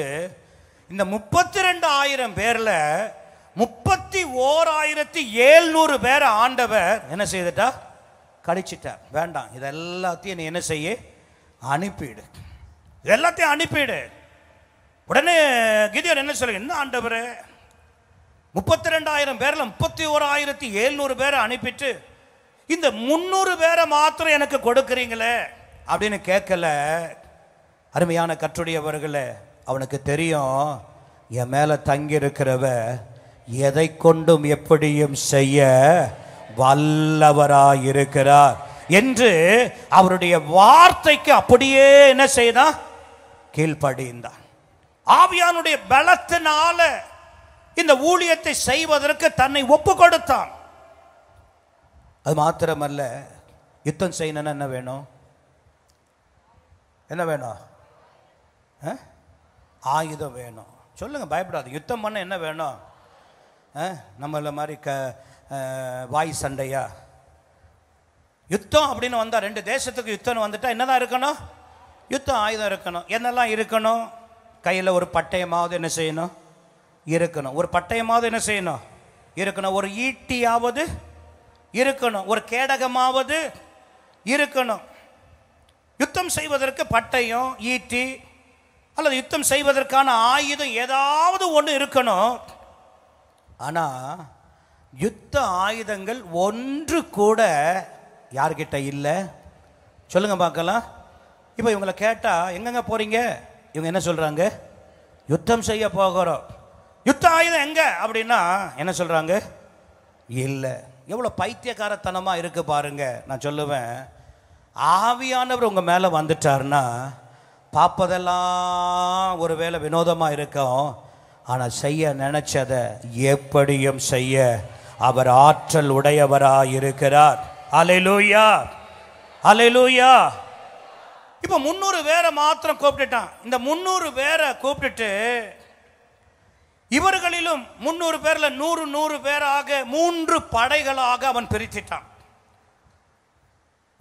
இந்த 32,000 பேர்ல 31,700 பேரை ஆண்டவர் என்ன செய்துட்டா? கழிச்சிட்டார். வேண்டாம், இது எல்லாத்தையும் நீ என்ன செய்ய? அனுப்பிடு, எல்லாத்தையும் அனுப்பிடு. உடனே கிதியோன் என்ன சொல்ல? என்ன ஆண்டவரே, 32,000 பேர்ல 31,700 பேரை அனுப்பிட்டு இந்த 300 பேரை மாத்திரம் எனக்கு கொடுக்குறீங்களே அப்படின்னு கேட்கல. அருமையான கர்த்தருடையவர்களே, அவனுக்கு தெரியும் என் மேல தங்கி இருக்கிறவ எதை கொண்டும் எப்படியும் செய்ய வல்லவராயிருக்கிறார் என்று அவருடைய வார்த்தைக்கு அப்படியே என்ன செய்தான்? கீழ்ப்படிந்தான். ஆவியானுடைய பலத்தினால இந்த ஊழியத்தை செய்வதற்கு தன்னை ஒப்பு கொடுத்தான். அது மாத்திரமல்ல, யுத்தம் செய்யணும்னா என்ன வேணும்? என்ன வேணும்? ஆயுதம் வேணும். சொல்லுங்க, பயப்படாது. யுத்தம் பண்ண என்ன வேணும்? நம்மள மாதிரி வாய் சண்டையா? யுத்தம் அப்படின்னு வந்தா, 2 தேசத்துக்கு யுத்தம் வந்துட்டா என்னதான் இருக்கணும்? யுத்தம் ஆயுதம் இருக்கணும். என்னெல்லாம் இருக்கணும்? கையில் ஒரு பட்டயமாவது என்ன செய்யணும்? இருக்கணும். ஒரு பட்டயமாவது என்ன செய்யணும்? இருக்கணும். ஒரு ஈட்டியாவது இருக்கணும். ஒரு கேடகமாவது இருக்கணும். யுத்தம் செய்வதற்கு பட்டயம், ஈட்டி அல்லது யுத்தம் செய்வதற்கான ஆயுதம் ஏதாவது ஒன்று இருக்கணும். ஆனா யுத்த ஆயுதங்கள் ஒன்று கூட யார்கிட்ட இல்லை? சொல்லுங்க பார்க்கலாம். இப்போ இவங்களை கேட்டா எங்கெங்க போறீங்க? இவங்க என்ன சொல்றாங்க? யுத்தம் செய்ய போகிறோம். யுத்த ஆயுதம் எங்க அப்படின்னா என்ன சொல்றாங்க? இல்லை. எவ்வளவு பைத்தியக்காரத்தனமா இருக்கு பாருங்க. நான் சொல்லுவேன், ஆவியானவர் உங்க மேல வந்துட்டார்னா பார்ப்பதெல்லாம் ஒருவேளை வினோதமா இருக்கும், ஆனா செய்ய நினைச்சதை எப்படியும் செய்ய அவர் ஆற்றல் உடையவராய் இருக்கிறார். அல்லேலூயா, அல்லேலூயா. இப்போ 300 பேரை மாத்திரம் கூப்பிட்டுட்டான். இந்த 300 பேரை கூப்பிட்டுட்டு இவர்களிலும் 300 பேர்ல 100 பேராக 3 படைகளாக அவன் பிரித்திட்டான்.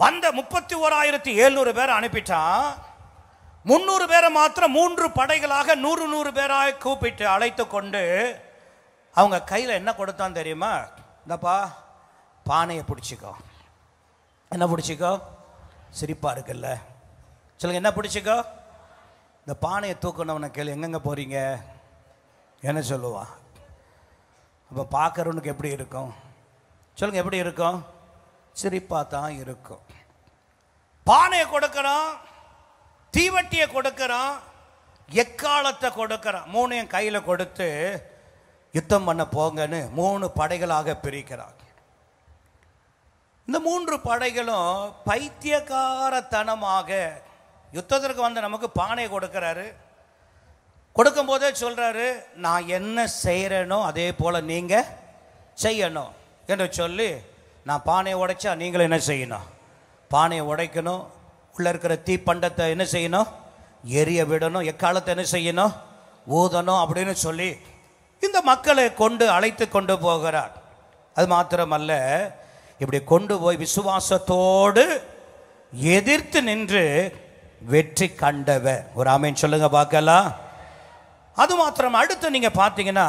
வந்த 31,700 பேரை அனுப்பிட்டான். 300 பேரை மாத்திரம் 3 படைகளாக 100 பேராக கூப்பிட்டு அழைத்து கொண்டு அவங்க கையில் என்ன கொடுத்தான் தெரியுமா? இந்தப்பா பானையை பிடிச்சிக்கோ. என்ன பிடிச்சிக்கோ? சிரிப்பா இருக்குல்ல, சொல்லுங்க, என்ன பிடிச்சிக்கோ? இந்த பானையை தூக்கணவனை கேள்வி, எங்கெங்க போறீங்க என்ன சொல்லுவான்? அப்போ பார்க்கறவனுக்கு எப்படி இருக்கும்? சொல்லுங்க, எப்படி இருக்கும்? சிரிப்பா தான் இருக்கும். பானையை கொடுக்கறான், தீவட்டியை கொடுக்கறான், எக்காலத்தை கொடுக்கறான். 3 கையில் கொடுத்து யுத்தம் பண்ண போங்கன்னு 3 படைகளாக பிரிக்கிறான். இந்த 3 படைகளும் பைத்தியக்காரத்தனமாக யுத்தத்திற்கு வந்த நமக்கு பானையை கொடுக்கிறாரு. கொடுக்கும் போதே சொல்றாரு, நான் என்ன செய்யறேனோ அதே போல நீங்க செய்யணும் என்று சொல்லி, நான் பானையை உடைச்சா நீங்களும் என்ன செய்யணும்? பானையை உடைக்கணும். உள்ள இருக்கிற தீப்பண்டத்தை என்ன செய்யணும்? எரிய விடணும். எக்காலத்தை என்ன செய்யணும்? ஊதணும் அப்படின்னு சொல்லி இந்த மக்களை கொண்டு அழைத்து கொண்டு போகிறார். அது மாத்திரமல்ல, இப்படி கொண்டு போய் விசுவாசத்தோடு எதிர்த்து நின்று வெற்றி கண்டவர். ஒரு ஆமென் சொல்லுங்க பார்க்கலாம். அது மாத்திரம் அடுத்து நீங்க பார்த்தீங்கன்னா,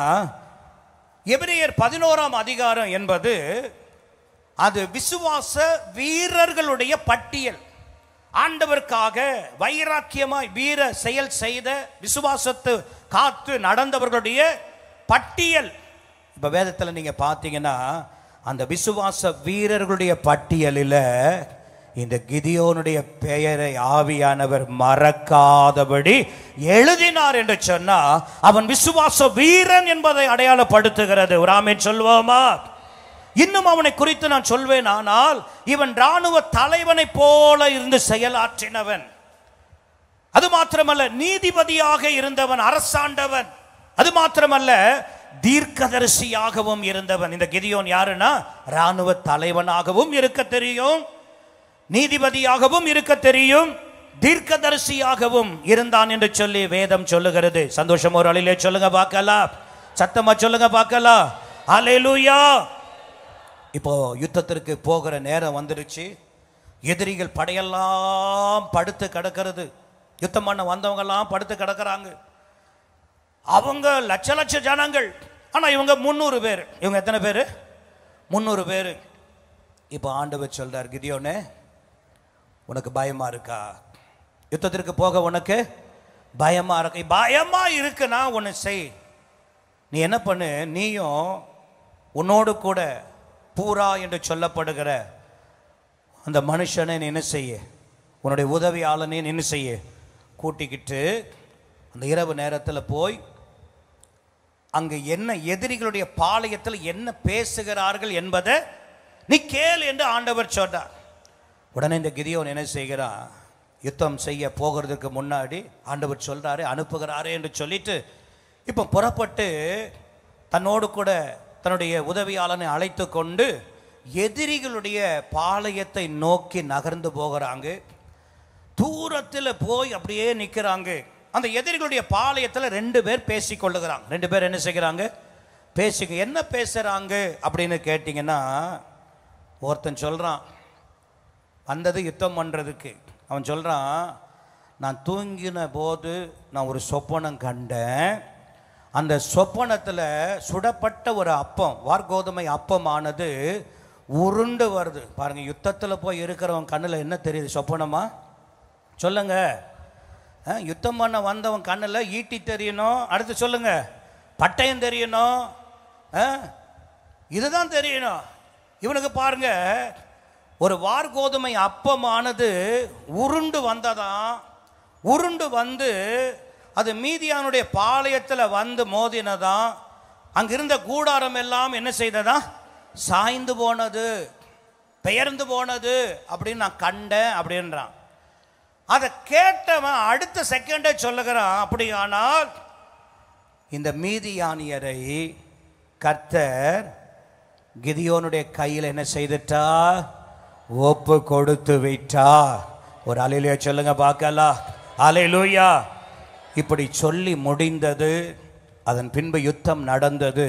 எபிரேயர் 11ஆம் அதிகாரம் என்பது அது விசுவாச வீரர்களுடைய பட்டியல். ஆண்டவருக்காக வைராக்கியமாய் வீர செயல் செய்த, விசுவாசத்தை காத்து நடந்தவர்களுடைய பட்டியல். இப்ப வேதத்தில் நீங்க பார்த்தீங்கன்னா, அந்த விசுவாச வீரர்களுடைய பட்டியலில் இந்த கிதியோனுடைய பெயரை ஆவியானவர் மறக்காதபடி எழுதினார் என்று சொன்னா, அவன் விசுவாச வீரன் என்பதை அடையாளப்படுத்துகிறது. ஒரு ஆமென் சொல்வோமா? இன்னும் அவனை குறித்து நான் சொல்வேன், ஆனால் இவன் ராணுவ தலைவனை போல இருந்து செயலாற்றினவன். அது மாத்திரமல்ல, நீதிபதியாக இருந்தவன், அரசாண்டவன். அது மாத்திரமல்ல, தீர்க்கதரிசியாகவும் இருந்தவன். இந்த கிதியோன் யாருன்னா, ராணுவ தலைவனாகவும் இருக்க தெரியும், நீதிபதியாகவும் இருக்க தெரியும், தீர்க்கதரிசியாகவும் இருந்தான் என்று சொல்லி வேதம் சொல்லுகிறது. சந்தோஷம் ஒரு அலையிலே சொல்லுங்க பார்க்கலாம், சத்தமா சொல்லுங்க பார்க்கலாம். அல்லேலூயா. இப்போ யுத்தத்திற்கு போகிற நேரம் வந்துருச்சு. எதிரிகள் படையெல்லாம் படுத்து கிடக்கிறது. யுத்தம் பண்ண வந்தவங்கெல்லாம் படுத்து கிடக்கிறாங்க. அவங்க லட்ச லட்ச ஜனங்கள், ஆனா இவங்க 300 பேர். இவங்க எத்தனை பேர்? 300 பேர். இப்போ ஆண்டவர் சொல்றார், கிதியோனே, உனக்கு பயமா இருக்கா? யுத்தத்திற்கு போக உனக்கு பயமா இருக்கு? பயமா இருக்குன்னா ஒன்று செய். நீ என்ன பண்ணு, நீயும் உன்னோடு கூட பூரா என்று சொல்லப்படுகிற அந்த மனுஷனை நீ என்ன செய்ய, உன்னுடைய உதவியாளனை என்ன செய்ய, கூட்டிக்கிட்டு அந்த இரவு நேரத்தில் போய் அங்கு என்ன எதிரிகளுடைய பாளையத்தில் என்ன பேசுகிறார்கள் என்பதை நீ கேள் என்று ஆண்டவர் சொன்னார். உடனே இந்த கிதியோன் என்ன செய்கிறான், யுத்தம் செய்ய போகிறதுக்கு முன்னாடி ஆண்டவர் சொல்றாரு, அனுப்புகிறாரு என்று சொல்லிட்டு இப்போ புறப்பட்டு தன்னோடு கூட தன்னுடைய உதவியாளனை அழைத்து கொண்டு எதிரிகளுடைய பாளையத்தை நோக்கி நகர்ந்து போகிறாங்க. தூரத்தில் போய் அப்படியே நிற்கிறாங்க. அந்த எதிரிகளுடைய பாளையத்தில் 2 பேர் பேசிக்கொள்ளுகிறாங்க. 2 பேர் என்ன செய்கிறாங்க, என்ன பேசுகிறாங்க அப்படின்னு கேட்டிங்கன்னா, ஒருத்தன் சொல்கிறான், வந்தது யுத்தம் பண்ணுறதுக்கு. அவன் சொல்கிறான், நான் தூங்கின போது நான் ஒரு சொப்பனம் கண்டேன். அந்த சொப்பனத்தில் சுடப்பட்ட ஒரு அப்பம், வார்கோதுமை அப்பமானது உருண்டு வருது. பாருங்க, யுத்தத்தில் போய் இருக்கிறவன் கண்ணில் என்ன தெரியுது? சொப்பனமா? சொல்லுங்க. யுத்தம் பண்ண வந்தவன் கண்ணில் ஈட்டி தெரியணும், அடுத்து சொல்லுங்க பட்டயம் தெரியணும், இதுதான் தெரியணும். இவனுக்கு பாருங்க, ஒரு வார்கோதுமை அப்பமானது உருண்டு வந்ததான். உருண்டு வந்து அது மீதியானுடைய பாளையத்தில் வந்து மோதினதான். அங்கிருந்த கூடாரம் எல்லாம் என்ன செய்ததா, சாய்ந்து போனது, பெயர்ந்து போனது அப்படின்னு நான் கண்டேன் அப்படின்றான். அதை கேட்டவன் அடுத்த செகண்டே சொல்லுகிறான், அப்படியானால் இந்த மீதியானியரை கர்த்தர் கிதியோனுடைய கையில் என்ன செய்துட்டா, ஒப்பு கொடுத்து விட்டா. ஒரு அல்லேலூயா சொல்லுங்க பார்க்கலாம். அல்லேலூயா. இப்படி சொல்லி முடிந்தது. அதன் பின்பு யுத்தம் நடந்தது.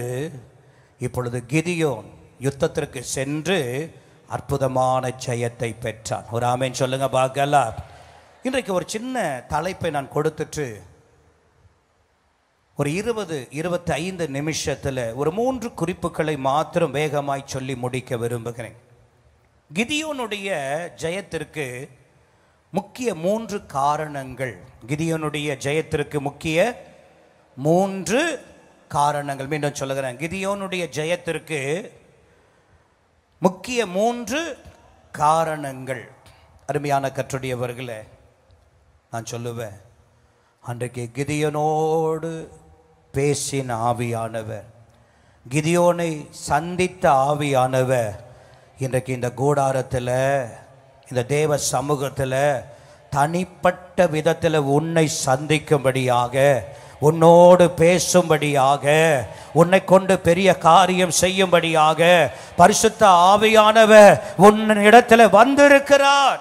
இப்பொழுது கிதியோன் யுத்தத்திற்கு சென்று அற்புதமான ஜெயத்தை பெற்றான். ஒரு ஆமேன் சொல்லுங்க பார்க்கலாம். இன்றைக்கு ஒரு சின்ன தலைப்பை நான் கொடுத்துட்டு ஒரு 20-25 நிமிஷத்தில் ஒரு 3 குறிப்புகளை மாத்திரம் வேகமாய் சொல்லி முடிக்க விரும்புகிறேன். கிதியோனுடைய ஜெயத்திற்கு முக்கிய 3 காரணங்கள். கிதியோனுடைய ஜெயத்திற்கு முக்கிய 3 காரணங்கள். மீண்டும் சொல்லுகிறேன், கிதியோனுடைய ஜெயத்திற்கு முக்கிய 3 காரணங்கள். அருமையான கர்த்தருடையவர்களே, நான் சொல்லுவேன், அன்றைக்கு கிதியோனோடு பேசின ஆவியானவர், கிதியோனை சந்தித்த ஆவியானவர் இன்றைக்கு இந்த கூடாரத்தில், இந்த தேவ சமூகத்தில் தனிப்பட்ட விதத்தில் உன்னை சந்திக்கும்படியாக, உன்னோடு பேசும்படியாக, உன்னை கொண்டு பெரிய காரியம் செய்யும்படியாக பரிசுத்த ஆவியானவர் உன்னிடத்தில் வந்திருக்கிறார்.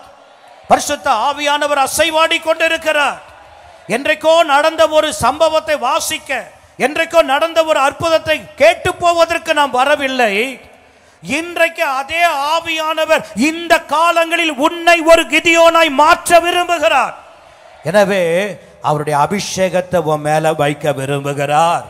பரிசுத்த ஆவியானவர் அசைவாடி கொண்டிருக்கிறார். என்றைக்கோ நடந்த ஒரு சம்பவத்தை வாசிக்க, என்றைக்கோ நடந்த ஒரு அற்புதத்தை கேட்டு போவதற்கு நாம் வரவில்லை. இன்றைக்கு அதே ஆவியானவர் இந்த காலங்களில் உன்னை ஒரு கிதியோனாய் மாற்ற விரும்புகிறார். எனவே அவருடைய அபிஷேகத்தை உன் மேல வைக்க விரும்புகிறார்.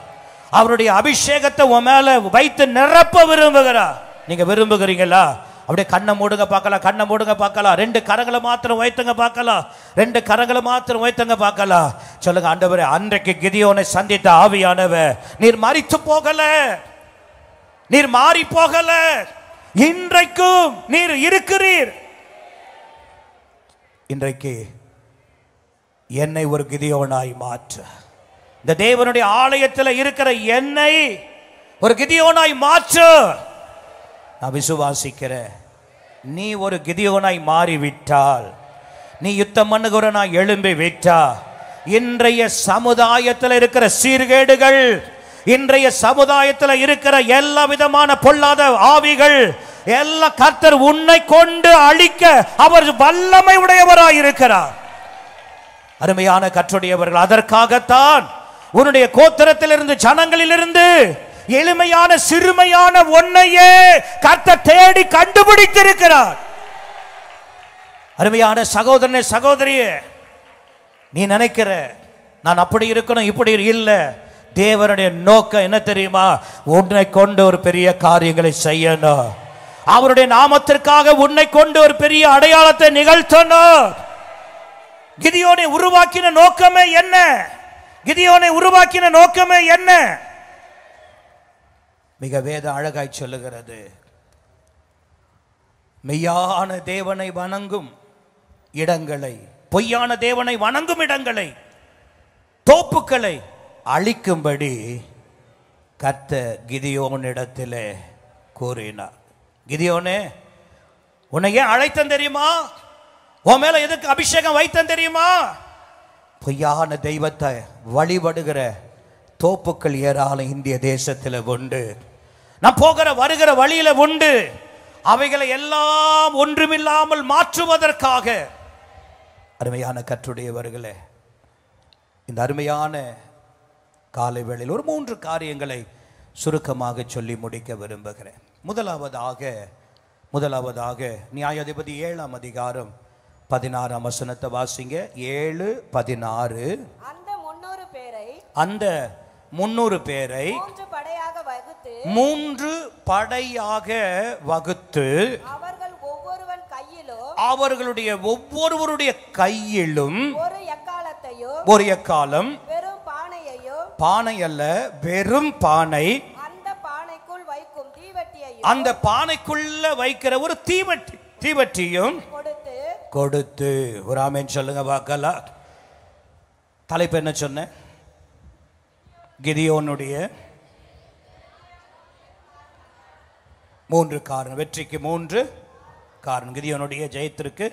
அவருடைய அபிஷேகத்தை உன் மேல வைத்து நிரப்ப விரும்புகிறார். நீங்க விரும்புகிறீங்களா? அப்படியே கண்ணை மூடுங்க பார்க்கலாம், கண்ணை மூடுங்க பார்க்கலாம். 2 கரங்களை மாத்திரம் வைத்துங்க பார்க்கலாம், 2 கரங்களை மாத்திரம் வைத்துங்க பார்க்கலாம். சொல்லுங்க, ஆண்டவரே, அன்றைக்கு கிதியோனை சந்தித்த ஆவியானவர், நீர் மரித்து போகல, நீர் மாறி போகல, இன்றைக்கும் நீர் இருக்கிறீர். இன்றைக்கு என்னை ஒரு கிதியோனாய் மாற்று. இந்த தேவனுடைய ஆலயத்தில் இருக்கிற என்னை ஒரு கிதியோனாய் மாற்று. நான் விசுவாசிக்கிறேன், நீ ஒரு கிதியோனாய் மாறிவிட்டால், நீ யுத்தம் பண்ணுகிறவனாய் எழும்பி விட்டா, இன்றைய சமுதாயத்தில் இருக்கிற சீர்கேடுகள், இன்றைய சமுதாயத்தில் இருக்கிற எல்லா விதமான பொல்லாத ஆவிகள் எல்லாம் கர்த்தர் உன்னை கொண்டு அழிக்க அவர் வல்லமை உடையவராய் இருக்கிறார். அருமையான கர்த்தருடையவர்கள், அதற்காகத்தான் உன்னுடைய கோத்திரத்திலிருந்து, ஜனங்களிலிருந்து எளிமையான சிறுமையான ஒன்னையே கர்த்தர் தேடி கண்டுபிடித்திருக்கிறார். அருமையான சகோதரனே, சகோதரியே, நீ நினைக்கிற நான் அப்படி இருக்கணும் இப்படி இல்லை. தேவனுடைய நோக்கம் என்ன தெரியுமா? உன்னை கொண்டு ஒரு பெரிய காரியங்களை செய்யணும். அவருடைய நாமத்திற்காக உன்னை கொண்டு ஒரு பெரிய அடையாளத்தை நிகழ்த்தணும். கிதியோனை உருவாக்கின நோக்கமே என்ன? கிதியோனை உருவாக்கின நோக்கமே என்ன? மிக வேத அழகாய் சொல்லுகிறது, மெய்யான தேவனை வணங்கும் இடங்களை, பொய்யான தேவனை வணங்கும் இடங்களை, தோப்புக்களை அழிக்கும்படி கர்த்தர் கிதியோனிடத்தில் கூறினார். கிதியோனே, உன்னை ஏன் அழைத்தன் தெரியுமா? உன் மேல எதுக்கு அபிஷேகம் வைத்தன் தெரியுமா? பொய்யான தெய்வத்தை வழிபடுகிற தோப்புக்கள் ஏராளம் இந்திய தேசத்தில் உண்டு. நான் போகிற வருகிற வழியில உண்டு. அவைகளை எல்லாம் ஒன்றுமில்லாமல் மாற்றுவதற்காக, அருமையான கர்த்தருடையவர்களே, இந்த அருமையான காலை வேளையில் ஒரு 3 காரியங்களை சுருக்கமாக சொல்லி முடிக்க விரும்புகிறேன். முதலாவதாக நியாயாதிபதி 7ஆம் அதிகாரம் 16ஆம் வசனத்தை வாசிங்க. 7:16. அந்த 300 பேரை 3 படையாக வகுத்து அவர்களுடைய ஒவ்வொருவருடைய கையிலும் ஒரு எக்காலம், பானை அல்ல, வெறும் பானை, அந்த பானைக்குள்ள வைக்கிற ஒரு தீவட்டியும் கொடுத்து. ஒரு ஆமென் சொல்லுங்க பார்க்கலாம். தலைப்பு என்ன சொன்ன? கிதியோனுடைய 3 காரணம், வெற்றிக்கு 3 காரணம், கிதியோனுடைய ஜெயத்திற்கு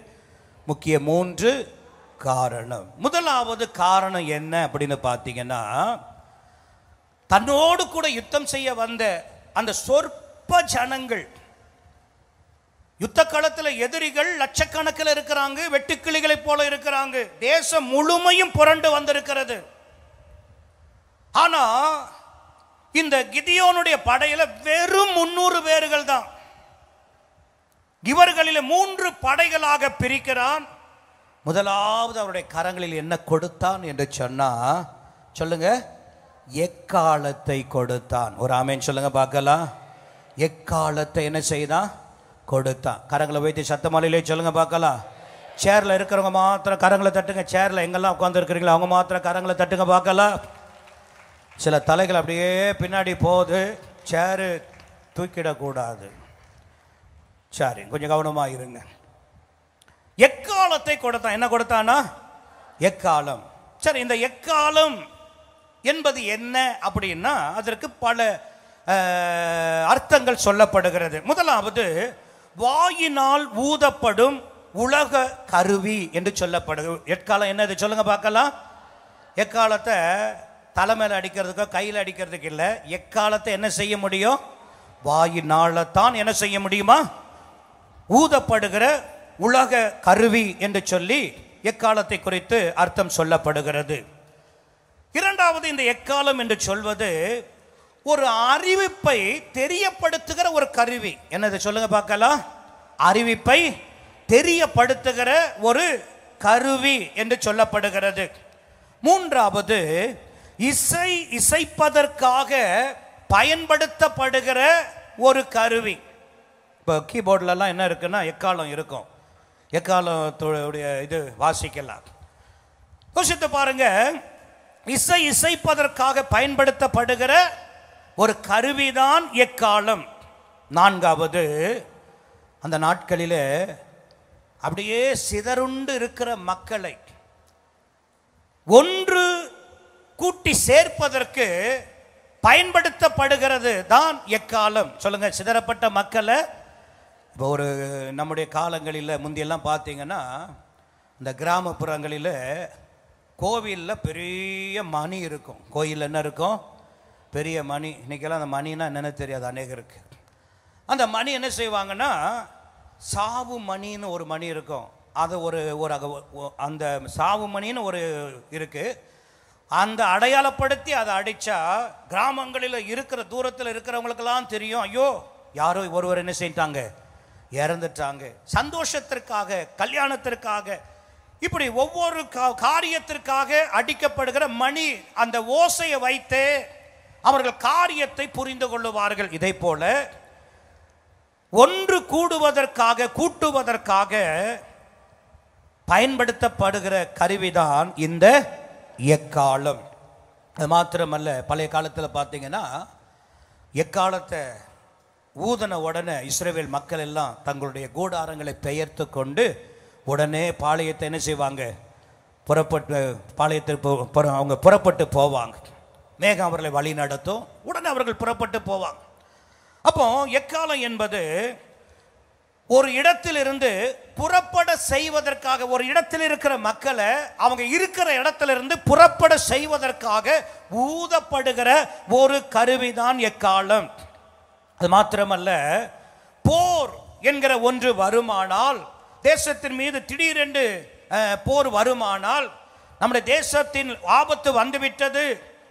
முக்கிய 3 காரணம். முதலாவது காரணம் என்ன அப்படின்னு பார்த்தீங்கன்னா, தன்னோடு கூட யுத்தம் செய்ய வந்த அந்த சொற்ப ஜனங்கள், யுத்த களத்தில் எதிரிகள் லட்சக்கணக்கில் இருக்கிறாங்க, வெட்டுக்கிளிகளை போல இருக்கிறாங்க, தேசம் முழுமையும் புரண்டு வந்திருக்கிறது. ஆனா இந்த கிதியோனுடைய படையில வெறும் 300 பேர்கள் தான். இவர்களில் 3 படைகளாக பிரிக்கிறான். முதலாவது அவருடைய கரங்களில் என்ன கொடுத்தான் என்று சொன்னா, சொல்லுங்க, எக்காலத்தை கொடுத்தான். ஒரு ஆமேன் சொல்லுங்க பார்க்கலாம். எக்காலத்தை என்ன செய்தான்? கொடுத்தான். கரங்களை வைத்து சத்தமாலையிலே சொல்லுங்க பார்க்கலாம். சேர்ல இருக்கிறவங்க மாத்திரம் கரங்களை தட்டுங்க. சேர்ல எங்கெல்லாம் உட்கார்ந்து இருக்கிறீங்களோ அவங்க மாத்திரம் கரங்களை தட்டுங்க பார்க்கலாம். சில தலைகள் அப்படியே பின்னாடி போகுது. சேரு தூக்கிடக்கூடாது. சரி, கொஞ்சம் கவனமா இருங்க. எக்காலத்தை கொடுத்தான். என்ன கொடுத்தானா? எக்காலம். சரி, இந்த எக்காலம் என்பது என்ன அப்படின்னா அதற்கு பல அர்த்தங்கள் சொல்லப்படுகிறது. முதலாவது, வாயினால் ஊதப்படும் உலக கருவி என்று சொல்லப்படுது. எக்காலம் என்னது சொல்லுங்க பார்க்கலாம். எக்காலத்தை தலைமையில் அடிக்கிறதுக்கோ கையில் அடிக்கிறதுக்கு இல்லை. எக்காலத்தை என்ன செய்ய முடியும்? வாயினால தான் என்ன செய்ய முடியுமா? ஊதப்படுகிற உலக கருவி என்று சொல்லி எக்காலத்தை குறித்து அர்த்தம் சொல்லப்படுகிறது. இரண்டாவது, இந்த எக்காலம் என்று சொல்வது ஒரு அறிவிப்பை தெரியப்படுத்துகிற ஒரு கருவி. என்னது சொல்லுங்க பார்க்கலாம். அறிவிப்பை தெரியப்படுத்துகிற ஒரு கருவி என்று சொல்லப்படுகிறது. மூன்றாவது, இசைப்பதற்காக பயன்படுத்தப்படுகிற ஒரு கருவி. இப்போ கீபோர்ட்லலாம் என்ன இருக்குன்னா எக்காலம் இருக்கும். எக்காலத்துடைய இது வாசிக்கலாம். யோசித்து பாருங்க. இசைப்பதற்காக பயன்படுத்தப்படுகிற ஒரு கருவிதான் எக்காலம். நான்காவது, அந்த நாட்களிலே அப்படியே சிதறுண்டு இருக்கிற மக்களை ஒன்று கூட்டி சேர்ப்பதற்கு பயன்படுத்தப்படுகிறது தான் எக்காலம். சொல்லுங்க, சிதறப்பட்ட மக்களை. இப்போ ஒரு நம்முடைய காலங்களில் முந்தியெல்லாம் பார்த்தீங்கன்னா இந்த கிராமப்புறங்களில் கோவிலில் பெரிய மணி இருக்கும். கோயிலில் என்ன இருக்கும்? பெரிய மணி. இன்றைக்கெல்லாம் அந்த மணினா என்னென்னு தெரியாது அநேகருக்கு. அந்த மணி என்ன செய்வாங்கன்னா, சாவு மணின்னு ஒரு மணி இருக்கும். அது ஒரு அந்த சாவு மணின்னு ஒரு இருக்குது. அந்த அடையாளப்படுத்தி அதை அடித்தா கிராமங்களில் இருக்கிற தூரத்தில் இருக்கிறவங்களுக்கெல்லாம் தெரியும், ஐயோ யாரோ ஒருவர் என்ன செஞ்சிட்டாங்க, இறந்துட்டாங்க. சந்தோஷத்திற்காக, கல்யாணத்திற்காக, இப்படி ஒவ்வொரு காரியத்திற்காக அடிக்கப்படுகிற மணி. அந்த ஓசையை வைத்து அவர்கள் காரியத்தை புரிந்து கொள்ளுவார்கள். இதை போல ஒன்று கூட்டுவதற்காக பயன்படுத்தப்படுகிற கருவிதான் இந்த எக்காலம். அது மாத்திரமல்ல, பழைய காலத்தில் பார்த்தீங்கன்னா எக்காலத்தை ஊதன உடனே இஸ்ரவேல் மக்கள் எல்லாம் தங்களுடைய கூடாரங்களை பெயர்த்து கொண்டு உடனே பாளையத்தை என்ன செய்வாங்க? அவங்க புறப்பட்டு போவாங்க. மேகம் அவர்களை வழி நடத்தும். உடனே அவர்கள் புறப்பட்டு போவாங்க. அப்போ எக்காலம் என்பது ஒரு இடத்திலிருந்து புறப்பட செய்வதற்காக, ஒரு இடத்தில் இருக்கிற மக்களை அவங்க இருக்கிற இடத்திலிருந்து புறப்பட செய்வதற்காக ஊதப்படுகிற ஒரு கருவிதான் எக்காலம். அது மாத்திரமல்ல, போர் என்கிற ஒன்று வருமானால், தேசத்தின் மீது திடீரென்று போர் வருமானால், நம்முடைய தேசத்தின் ஆபத்து வந்துவிட்டது,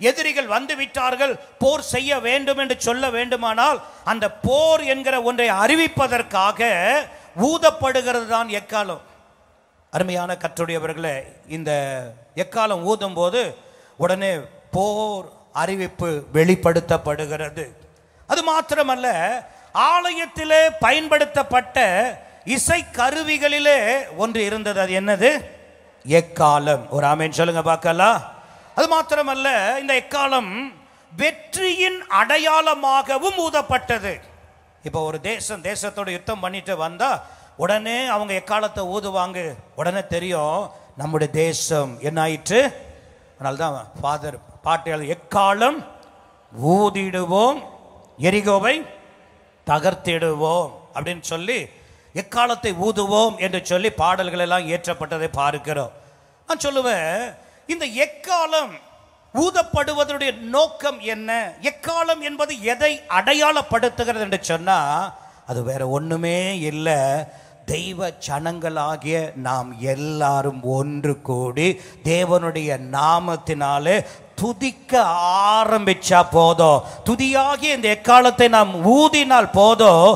எதிரிகள் வந்து விட்டார்கள், போர் செய்ய வேண்டும் என்று சொல்ல வேண்டுமானால் அந்த போர் என்கிற ஒன்றை அறிவிப்பதற்காக ஊதப்படுகிறது தான் எக்காலம். அருமையான கர்த்தருடையவர்களே, இந்த எக்காலம் ஊதும் போது உடனே போர் அறிவிப்பு வெளிப்படுத்தப்படுகிறது. அது மாத்திரமல்ல, ஆலயத்திலே பயன்படுத்தப்பட்ட இசை கருவிகளிலே ஒன்று இருந்தது. அது என்னது? எக்காலம். ஒரு ஆமென் சொல்லுங்க பார்க்கலாம். அது மாத்திரமல்ல, இந்த எக்காலம் வெற்றியின் அடையாளமாகவும் ஊதப்பட்டது. இப்போ ஒரு தேசத்தோட யுத்தம் பண்ணிட்டு வந்தா உடனே அவங்க எக்காலத்தை ஊதுவாங்க. உடனே தெரியும் நம்முடைய தேசம் என்ன ஆயிற்று. அதனால்தான் ஃபாதர் பாட்டு, எக்காலம் ஊதிடுவோம், எரிகோவை தகர்த்திடுவோம் அப்படின்னு சொல்லி எக்காலத்தை ஊதுவோம் என்று சொல்லி பாடல்கள் எல்லாம் ஏற்றப்பட்டதை பார்க்கிறோம். நான் சொல்லுவேன், இந்த எக்காலம் ஊதப்படுவதனுடைய நோக்கம் என்ன? எக்காலம் என்பது எதை அடையாளப்படுத்துகிறது என்று சொன்னா, அது வேற ஒண்ணுமே இல்லை. தெய்வ ஜனங்களாகிய நாம் எல்லாரும் ஒன்று கூடி தேவனுடைய நாமத்தினாலே துதிக்க ஆரம்பிச்சா போதும். துதியாகிய இந்த எக்காலத்தை நாம் ஊதினால் போதும்,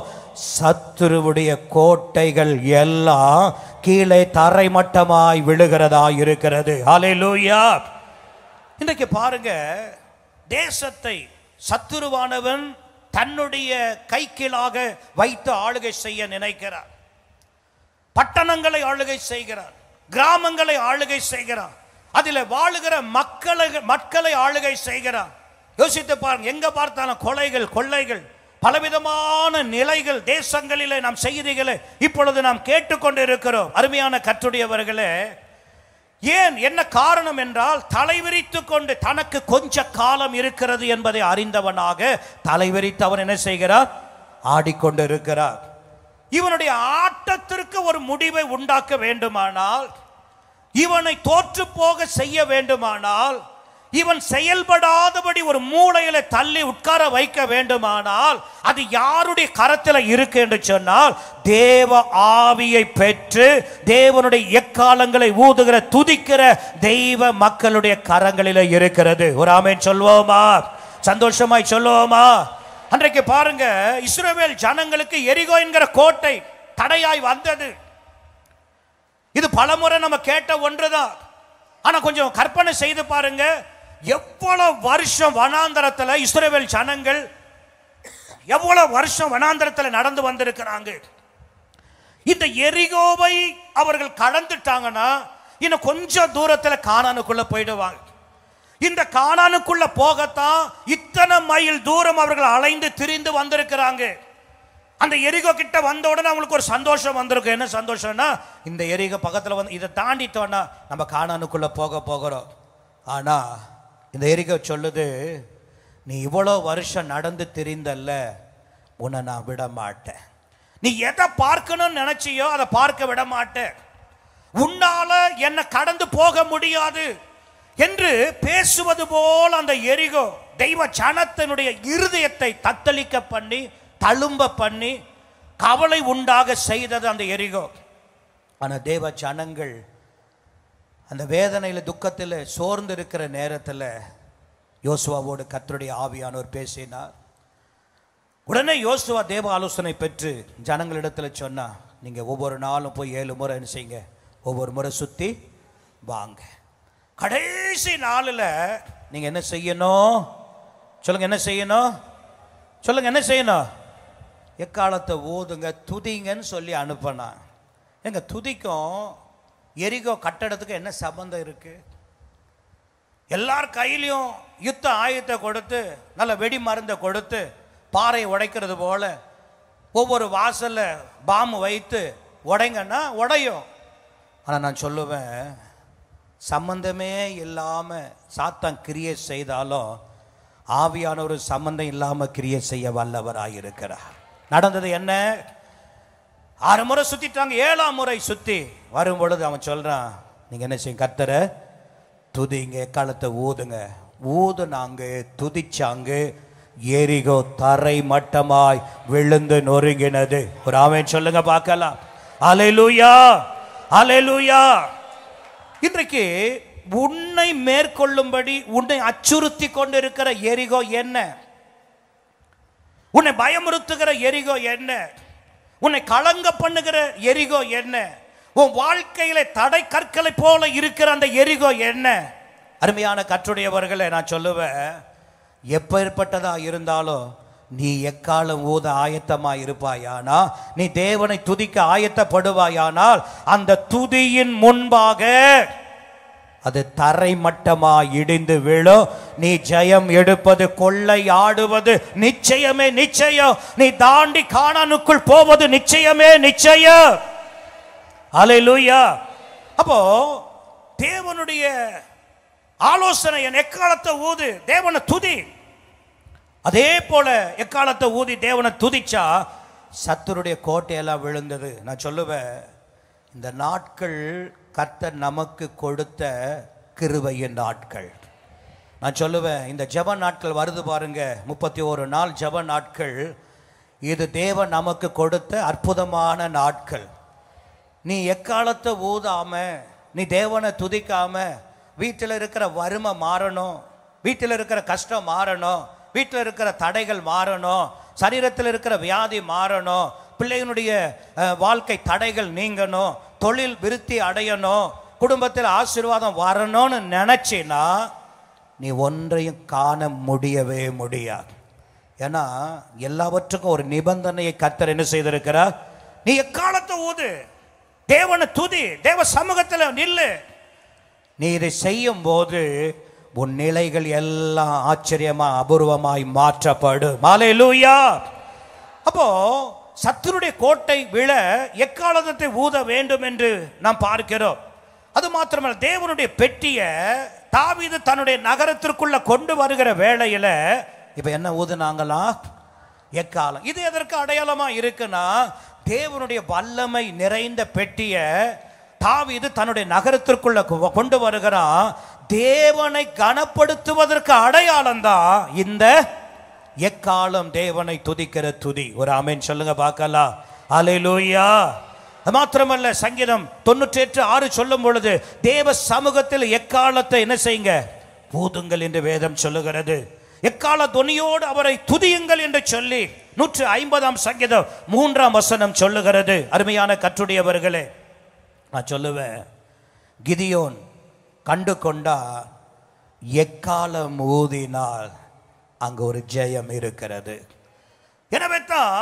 சத்துருவுடைய கோட்டைகள் எல்லாம் கீழே தரைமட்டமாய் விழுகிறதா இருக்கிறது. ஹல்லேலூயா. இன்றைக்கு பாருங்க, தேசத்தை சத்துருவானவன் தன்னுடைய கைக்கீழாக வைத்து ஆளுகை செய்ய நினைக்கிறார். பட்டணங்களை ஆளுகை செய்கிறார், கிராமங்களை ஆளுகை செய்கிறார், அதில் வாழுகிற மக்களை ஆளுகை செய்கிறார். யோசித்து பாருங்க, எங்க பார்த்தாலும் கொலைகள், கொள்ளைகள், பலவிதமான நிலைகள் தேசங்களிலே நாம் செய்திகளை இப்பொழுது நாம் கேட்டுக்கொண்டு இருக்கிறோம். அருமையான கர்த்தருடையவர்களே, ஏன், என்ன காரணம் என்றால், தலைவிரித்து கொண்டு தனக்கு கொஞ்ச காலம் இருக்கிறது என்பதை அறிந்தவனாக தலைவிரித்து அவன் என்ன செய்கிறார்? ஆடிக்கொண்டு இருக்கிறார். இவனுடைய ஆட்டத்திற்கு ஒரு முடிவை உண்டாக்க வேண்டுமானால், இவனை தோற்று போக செய்ய வேண்டுமானால், இவன் செயல்படாதபடி ஒரு மூலையில தள்ளி உட்கார வைக்க வேண்டுமானால், அது யாருடைய கரத்தில் இருக்கு என்று சொன்னால், தேவ ஆவியை பெற்று தேவனுடைய எக்காலங்களை ஊதுகிற துதிக்கிற தெய்வ மக்களுடைய கரங்களில் இருக்கிறது. ஒரு ஆமென் சொல்வோமா? சந்தோஷமாய் சொல்லுவோமா? அன்றைக்கு பாருங்க, இஸ்ரவேல் ஜனங்களுக்கு எரிகோ என்கிற கோட்டை தடையாய் வந்தது. இது பலமுறை நம்ம கேட்ட ஒன்றுதான். ஆனா கொஞ்சம் கற்பனை செய்து பாருங்க, எவ்வளவு வருஷம் வனாந்தரத்தில் இஸ்ரவேல் ஜனங்கள் எவ்வளவு வருஷம் வனாந்தரத்தில் நடந்து வந்திருக்கிறாங்க. இந்த எரிகோவை அவர்கள் கடந்துட்டாங்கன்னா இன்னும் கொஞ்சம் தூரத்தில் கானானுக்குள்ள போயிடுவாங்க. இந்த கானானுக்குள்ள போகத்தான் இத்தனை மைல் தூரம் அவர்கள் அலைந்து திரிந்து வந்திருக்கிறாங்க. அந்த எரிகோ கிட்ட வந்த உடனே அவங்களுக்கு ஒரு சந்தோஷம் வந்திருக்கும். என்ன சந்தோஷம்னா, இந்த எரிகோ பக்கத்தில் வந்து இதை தாண்டிட்டோன்னா நம்ம கானானுக்குள்ள போகிறோம். ஆனா இந்த எரிகோ சொல்லுது, நீ இவ்வளோ வருஷம் நடந்து திரிந்தல்ல, உன்னை நான் விட மாட்டேன். நீ எதை பார்க்கணும்னு நினைச்சியோ அதை பார்க்க விட மாட்டேன். உன்னால என்னை கடந்து போக முடியாது என்று பேசுவது போல் அந்த எரிகோ தெய்வ ஜனத்தினுடைய இருதயத்தை தத்தளிக்க பண்ணி, தழும்ப பண்ணி, கவலை உண்டாக செய்தது அந்த எரிகோ. ஆனால் தேவ ஜனங்கள் அந்த வேதனையில், துக்கத்தில் சோர்ந்து இருக்கிற நேரத்தில் யோசுவாவோடு கர்த்தருடைய ஆவியானவர் பேசினார். உடனே யோசுவா தேவ ஆலோசனை பெற்று ஜனங்களிடத்தில் சொன்னா, நீங்கள் ஒவ்வொரு நாளும் போய் 7 முறை என்ன செய்யுங்க, ஒவ்வொரு முறை சுற்றி வாங்க. கடைசி நாளில் நீங்கள் என்ன செய்யணும் சொல்லுங்க? என்ன செய்யணும் சொல்லுங்க? என்ன செய்யணும்? எக்காலத்தை ஊதுங்க, துதிங்கன்னு சொல்லி அனுப்பினா. எங்க துதிக்கும் எரிகோ கட்டடத்துக்கு என்ன சம்பந்தம் இருக்கு? எல்லார் கையிலையும் யுத்த ஆயுதத்தை கொடுத்து, நல்ல வெடி மருந்தை கொடுத்து, பாறையை உடைக்கிறது போல ஒவ்வொரு வாசல்ல பாம்பு வைத்து உடைங்கன்னா உடையும். ஆனால் நான் சொல்லுவேன், சம்பந்தமே இல்லாமல் சாத்தான் கிரியை செய்தாலும் ஆவியான ஒரு சம்பந்தம் இல்லாமல் கிரியை செய்ய வல்லவராயிருக்கிறார். நடந்தது என்ன? 6 முறை சுத்திட்டாங்க. 7ஆம் முறை சுத்தி வரும் பொழுது அவன் சொல்றான், நீங்க என்ன செய்ய, கர்த்தரை துதிங்க, எக்காலத்தை ஊதுங்க. ஊதுனாங்க, துதிச்சாங்க, எரிகோ தரை மட்டமாய் விழுந்து நொறுங்கினது. ஒரு ஆமென் சொல்லுங்க பார்க்கலாம். அல்லேலூயா, அல்லேலூயா. இன்றைக்கு உன்னை மேற்கொள்ளும்படி உன்னை அச்சுறுத்தி கொண்டிருக்கிற எரிகோ என்ன? உன்னை பயமுறுத்துகிற எரிகோ என்ன? உன்னை கலங்க பண்ணுகிற எரிகோ என்ன? உன் வாழ்க்கையில தடை கற்களை போல இருக்கிற அந்த எரிகோ என்ன? அருமையான கர்த்தருடையவர்களே, நான் சொல்லுவேன், எப்பேற்பட்டதா இருந்தாலும் நீ எக்காலம் ஊத ஆயத்தமாய் இருப்பாயானா, நீ தேவனை துதிக்க ஆயத்தப்படுவாயானால், அந்த துதியின் முன்பாக அது தரை மட்டமாய் இடிந்து விழும். நீ ஜெயம் எடுப்பது, கொள்ளை ஆடுவது நிச்சயமே நிச்சயம். நீ தாண்டி கானானுக்குள் போவது நிச்சயமே நிச்சயம். அல்லேலூயா. அப்போ தேவனுடைய ஆலோசனை, எக்காலத்தை ஊது, தேவனை துதி. அதே போல எக்காலத்தை ஊதி தேவனை துதிச்சா சத்துருடைய கோட்டையெல்லாம் விழுந்தது. நான் சொல்லுவேன், இந்த நாட்கள் கர்த்தர் நமக்கு கொடுத்த கிருபையின் நாட்கள். நான் சொல்லுவேன், இந்த ஜெப நாட்கள் வருது பாருங்க, 31 நாள் ஜெப நாட்கள். இது தேவன் நமக்கு கொடுத்த அற்புதமான நாட்கள். நீ எக்காலத்தை ஊதாம, நீ தேவனை துதிக்காம, வீட்டில் இருக்கிற வறுமை மாறணும், வீட்டில் இருக்கிற கஷ்டம் மாறணும், வீட்டில் இருக்கிற தடைகள் மாறணும், சரீரத்தில் இருக்கிற வியாதி மாறணும், பிள்ளைகளுடைய வாழ்க்கை தடைகள் நீங்கணும், தொழில் விருத்தி அடையணும், குடும்பத்தில் ஆசீர்வாதம் வரணும்னு நினைச்சினா நீ ஒன்றையும் காண முடியவே முடியாது. ஏன்னா எல்லாவற்றுக்கும் ஒரு நிபந்தனையை கர்த்தர் என்ன செய்திருக்கிறார். நீ எக்காலத்தை ஊது, தேவனை துதி, தேவ சமூகத்தில் நில்லு. நீ இதை செய்யும் போது உன் நிலைகள் எல்லாம் ஆச்சரியமா அபூர்வமாய் மாற்றப்படும். ஹல்லேலூயா. அப்போ சத்துருடைய கோட்டை விழ எக்காலத்தை ஊத வேண்டும் என்று நாம் பார்க்கிறோம். அது மாத்திரமல்ல, தேவனுடைய பெட்டியை தாவீது தன்னுடைய நகரத்திற்குள்ள கொண்டு வருகிற வேளையில இப்ப என்ன ஊதுனாங்களா? எக்காலம். இது எதற்கு அடையாளமா இருக்குன்னா, தேவனுடைய வல்லமை நிறைந்த பெட்டியை தாவீது தன்னுடைய நகரத்திற்குள்ள கொண்டு வருகிறான். தேவனை கனப்படுத்துவதற்கு அடையாளம் தான் இந்த எக்காலம், தேவனை துதிக்கிற துதி. ஒரு ஆமென் சொல்லுங்க பார்க்கலாம். ஹல்லேலூயா. மாத்திரமல்ல, சங்கீதம் 98:6 சொல்லும் பொழுது தேவ சமூகத்தில் எக்காலத்தை என்ன செய்யுங்க? ஊதுங்கள் என்று வேதம் சொல்லுகிறது. எக்கால துணியோடு அவரை துதியுங்கள் என்று சொல்லி 150 சங்கீதம் 3 சொல்லுகிறது. அருமையான கர்த்தருடையவர்களே, நான் சொல்லுவேன், கிதியோன் கண்டு கொண்டா எக்காலம் ஊதினால் அங்கு ஒரு ஜெயம் இருக்கிறது. எனவே தான்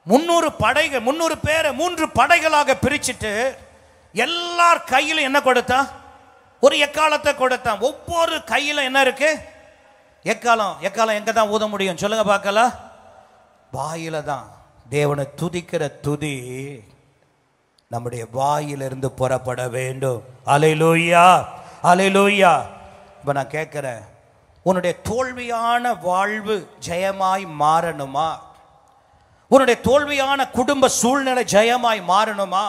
300 பேரை 3 படைகளாக பிரிச்சுட்டு எல்லார் கையிலும் என்ன கொடுத்தான்? ஒரு எக்காலத்தை கொடுத்தான். ஒவ்வொரு கையில என்ன இருக்கு? எக்காலம். எக்காலம் எங்க தான் ஊத முடியும் சொல்லுங்க பார்க்கலாம்? வாயில தான். தேவனை துதிக்கிற துதி நம்முடைய வாயிலிருந்து புறப்பட வேண்டும். ஹல்லேலூயா, ஹல்லேலூயா. இப்ப நான் கேட்கிறேன், உன்னுடைய தோல்வியான வாழ்வு ஜெயமாய் மாறணுமா? உன்னுடைய தோல்வியான குடும்ப சூழ்நிலை ஜெயமாய் மாறணுமா?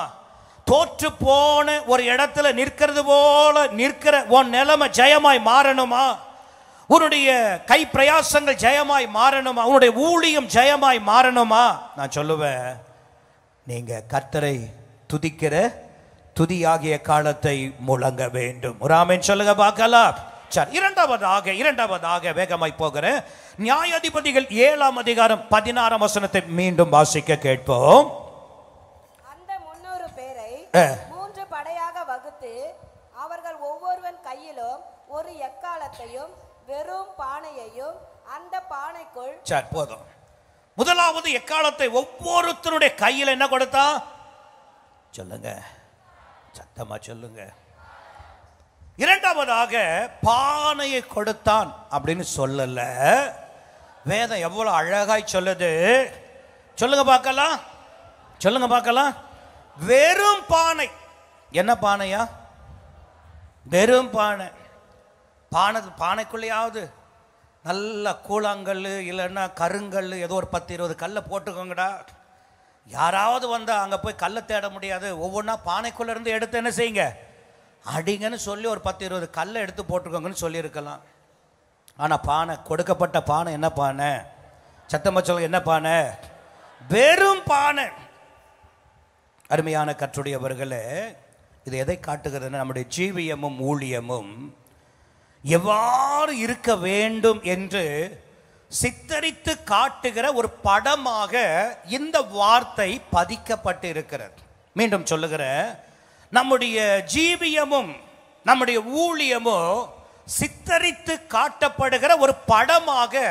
தோற்று போன ஒரு இடத்துல நிற்கிறது போல நிற்கிற உன் நிலைமை ஜெயமாய் மாறணுமா? உன்னுடைய கை பிரயாசங்கள் ஜெயமாய் மாறணுமா? உன்னுடைய ஊழியம் ஜெயமாய் மாறணுமா? நான் சொல்லுவேன், நீங்க கர்த்தரை துதிக்கிற துதியாகிய காலத்தை முழங்க வேண்டும். ஒரு ஆமென் சொல்லுங்க பார்க்கலாம். சரி, இரண்டாவதாக வேகமாய் போகிறேன். நியாயாதிபதிகள் 7:16 மீண்டும் வாசிக்க கேட்போம். அந்த 300 பேரை 3 படையாக வகுத்து அவர்கள் ஒவ்வொருவன் கையிலும் ஒரு எக்காலத்தையும் வெறும் பானையையும் அந்த பானைக்குள். சரி, போதும். முதலாவது எக்காலத்தை ஒவ்வொருத்தருடைய கையில் என்ன கொடுத்தா? சொல்லுங்க, சத்தமா சொல்லுங்க. இரண்டாவதாக பானையை கொடுத்தான் அப்படின்னு சொல்லல. வேதம் எவ்வளவு அழகாய் சொல்லுது. சொல்லுங்க பார்க்கலாம், சொல்லுங்க பார்க்கலாம். வெறும் பானை. என்ன பானையா? வெறும் பானை. பானைக்குள்ளையாவது நல்ல கூழாங்கல் இல்லைன்னா கருங்கல் ஏதோ ஒரு 10-20 கல்லை போட்டுக்கோங்கடா. யாராவது வந்தா அங்க போய் கல்லை தேட முடியாது. ஒவ்வொன்றா பானைக்குள்ள இருந்து எடுத்து என்ன செய்யுங்க? அடிங்கன்னு சொல்லி ஒரு 10-20 கல்லை எடுத்து போட்டுக்கோங்கன்னு சொல்லியிருக்கலாம். ஆனால் பானை, கொடுக்கப்பட்ட பானை என்ன பானை? சத்தமா சொல்லுங்க, என்ன பானை? வெறும் பானை. அருமையான கர்த்தருடையவர்களே, இது எதை காட்டுகிறதுன்னா, நம்முடைய ஜீவியமும் ஊழியமும் எவ்வாறு இருக்க வேண்டும் என்று சித்தரித்து காட்டுகிற ஒரு படமாக இந்த வார்த்தை பதிக்கப்பட்டு இருக்கிறது. மீண்டும் சொல்லுகிறேன், நம்முடைய ஜீவியமும் நம்முடைய ஊழியமும் சித்தரித்து காட்டப்படுகிற ஒரு படமாக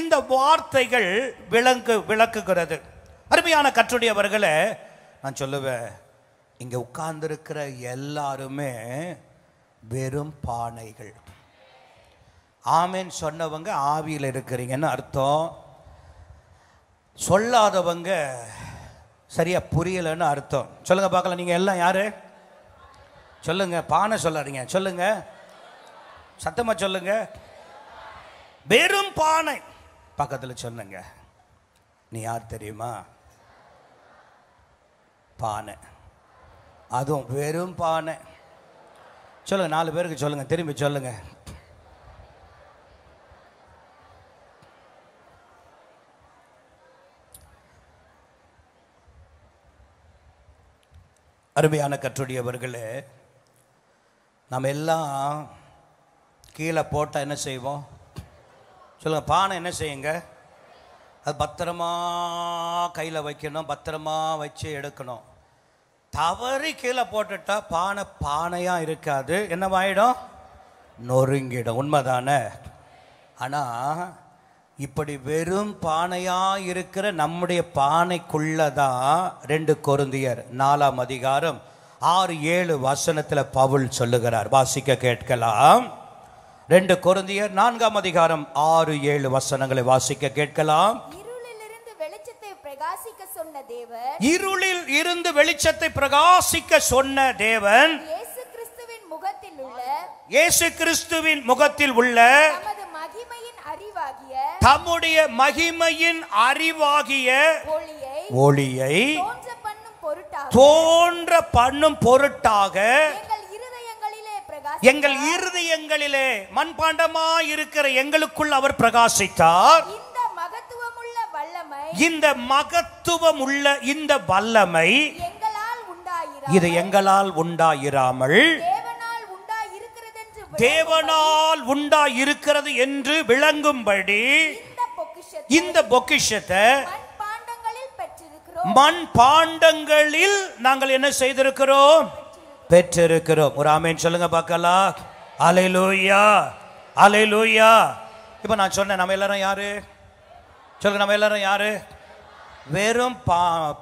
இந்த வார்த்தைகள் விளக்குகிறது. அருமையான கர்த்தருடையவர்களே, நான் சொல்லுவேன், இங்க உட்கார்ந்திருக்கிற எல்லாருமே வெறும் பானைகள். ஆமென் சொன்னவங்க ஆவியில் இருக்கிறீங்கன்னு அர்த்தம். சொல்லாதவங்க சரியா புரியலன்னு அர்த்தம். சொல்லுங்க பார்க்கலாம், நீங்க எல்லாம் யாரு? சொல்லுங்க, பானை சொல்லாதீங்க, சொல்லுங்க, சத்தமா சொல்லுங்க. வெறும் பானை. பக்கத்துல சொல்லுங்க, நீ யார் தெரியுமா? பானை. அதுவும் வெறும் பானை. சொல்லுங்க, 4 பேருக்கு சொல்லுங்க, திரும்பி சொல்லுங்க. அருமையான கர்த்தருடையவர்களே, நம்ம எல்லாம் கீழே போட்டால் என்ன செய்வோம்? சொல்லுங்க, பானை என்ன செய்யுங்க? அது பத்திரமா கையில் வைக்கணும், பத்திரமா வச்சு எடுக்கணும். தவறி கீழே போட்டுட்டா பானையாக இருக்காது, என்னவாயிடும்? நொறுங்கிடும். உண்மைதானே? ஆனால் இப்படி வெறும் பானையாக இருக்கிற நம்முடைய பானைக்குள்ளதான் 2 கொரிந்தியர் 4ஆம் அதிகாரம் 6-7 வசனத்தில் பவுல் சொல்லுகிறார். வாசிக்க கேட்கலாம். 2 கொரிந்தியர் 4ஆம் அதிகாரம் 6-7 வசனங்களை வாசிக்க கேட்கலாம். இருளில் இருந்து வெளிச்சத்தை பிரகாசிக்க சொன்ன தேவன், இருளில் இருந்து வெளிச்சத்தை பிரகாசிக்க சொன்ன தேவன் இயேசு கிறிஸ்துவின் முகத்தில் உள்ள தம்முடைய மகிமையின் அறிவாகிய ஒளியை தோன்ற பண்ணும் பொருட்டாக எங்கள் இருதயங்களிலே மண்பாண்டமாய் இருக்கிற எங்களுக்குள் அவர் பிரகாசித்தார். இந்த மகத்துவம் உள்ள இந்த வல்லமை இது எங்களால் உண்டாயிராமல் தேவனால் உண்டாயிருக்கிறது என்று விளங்கும்படி இந்த பொக்கிஷத்தை மண் பாண்டங்களில் நாங்கள் என்ன செய்திருக்கிறோம்? பெற்றிருக்கிறோம். ஒரு ஆமென் சொல்லுங்க பார்க்கலாம். அல்லேலூயா, அல்லேலூயா. இப்போ நான் சொன்னேன், நம்ம எல்லாரும் யாரு சொல்லுங்க? நம்ம எல்லாரும் யாரு? வெறும்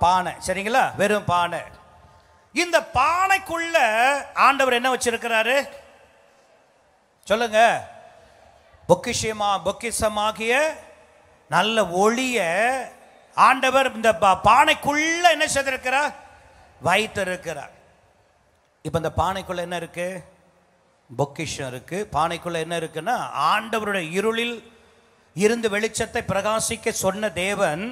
பானை, சரிங்களா? வெறும் பானை. இந்த பானைக்குள்ள ஆண்டவர் என்ன வச்சிருக்கிறாரு சொல்லுங்க? பொக்கிஷமாகிய நல்ல ஒளிய ஆண்டவர் இந்த பானைக்குள்ள என்ன செய்திருக்கிறார்? வைத்திருக்கிறார். இப்ப இந்த பானைக்குள்ள என்ன இருக்கு? பொக்கிஷம் இருக்கு. பானைக்குள்ள என்ன இருக்குன்னா, ஆண்டவருடைய இருளில் இருந்து வெளிச்சத்தை பிரகாசிக்க சொன்ன தேவன்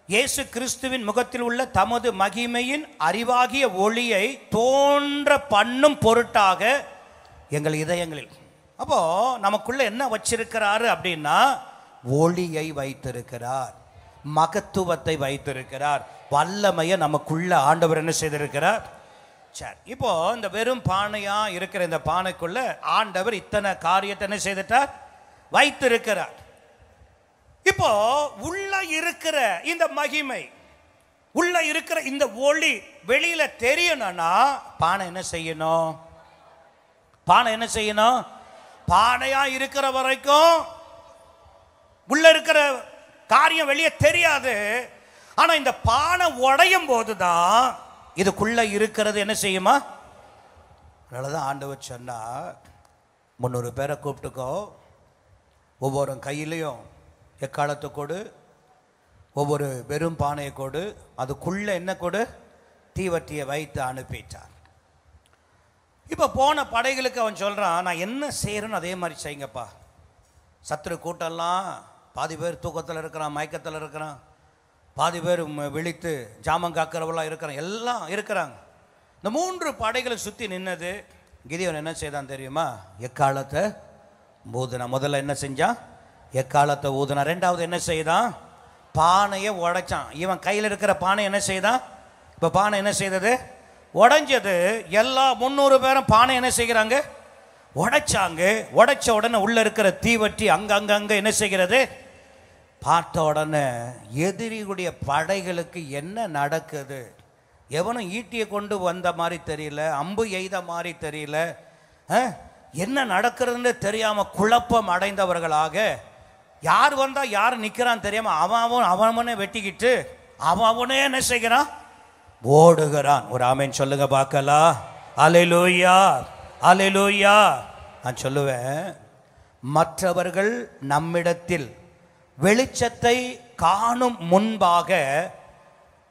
இயேசு கிறிஸ்துவின் முகத்தில் உள்ள தமது மகிமையின் அறிவாகிய ஒளியை தோன்ற பண்ணும் பொருட்டாக எங்கள் இதயங்களில். அப்போ நமக்குள்ள என்ன வச்சிருக்கிறாரு அப்படின்னா, ஒளியை வைத்திருக்கிறார், மகத்துவத்தை வைத்திருக்கிறார், வல்லமையை நமக்குள்ள ஆண்டவர் என்ன செய்திருக்கிறார். சரி, இப்போ இந்த வெறும் பானையா இருக்கிற இந்த பானைக்குள்ள ஆண்டவர் இத்தனை காரியத்தை என்ன செய்துட்டார்? வைத்திருக்கிறார். இப்போ உள்ள இருக்கிற இந்த மகிமை, உள்ள இருக்கிற இந்த ஒளி வெளியில தெரியணும்னா பானை என்ன செய்யணும்? பானை என்ன செய்யணும்? பானையா இருக்கிற வரைக்கும் உள்ள இருக்கிற காரியம் வெளியே தெரியாது. ஆனா இந்த பானை உடையும் போதுதான் இதுக்குள்ள இருக்கிறது என்ன செய்யுமா? அதனாலதான் ஆண்டவர் சொன்னா, 300 பேரை கூப்பிட்டுக்கோ, ஒவ்வொரு கையிலையும் எக்காலத்தை கொடு, ஒவ்வொரு வெறும் பானையை கொடு, அதுக்குள்ள என்ன கொடு? தீவட்டியை வைத்து அனுப்பிட்டார். இப்போ போன படைகளுக்கு அவன் சொல்றான், நான் என்ன செய்யறேன்னு அதே மாதிரி செய்யுங்கப்பா. சத்துரு கூட்டம்லாம் பாதி பேர் தூக்கத்தில் இருக்கிறான், மயக்கத்தில் இருக்கிறான், பாதி பேர் விழித்து ஜாமம் காக்கிறவெல்லாம் இருக்கிறான், எல்லாம் இருக்கிறாங்க. இந்த 3 படைகளை சுற்றி நின்னது. கிதியோன் என்ன செய்தான் தெரியுமா? எக்காலத்தை ஊதுனா. முதல்ல என்ன செஞ்சான்? எக்காலத்தை ஊதுனா. ரெண்டாவது என்ன செய்தான்? பானையை உடைச்சான். இவன் கையில் இருக்கிற பானை என்ன செய்தான்? இப்போ பானை என்ன செய்தது? உடைஞ்சது. எல்லா 300 பேரும் பானை என்ன செய்கிறாங்க? உடைச்சாங்க. உடைச்ச உடனே உள்ள இருக்கிற தீவட்டி அங்கங்க என்ன செய்கிறது? பார்த்த உடனே எதிரிகளுடைய படைகளுக்கு என்ன நடக்குது? எவனும் ஈட்டியை கொண்டு வந்த மாதிரி தெரியல, அம்பு எய்த மாதிரி தெரியல, என்ன நடக்கிறதுன்னு தெரியாம குழப்பம் அடைந்தவர்களாக, யார் வந்தா யார் நிற்கிறான் தெரியாம அவனே வெட்டிக்கிட்டு அவனே என்ன செய்கிறான்? ஓடுகிறான். ஒரு ஆமென் சொல்லுங்க பார்க்கலாம். அல்லேலூயா, அல்லேலூயா. நான் சொல்லுவேன், மற்றவர்கள் நம்மிடத்தில் வெளிச்சத்தை காணும் முன்பாக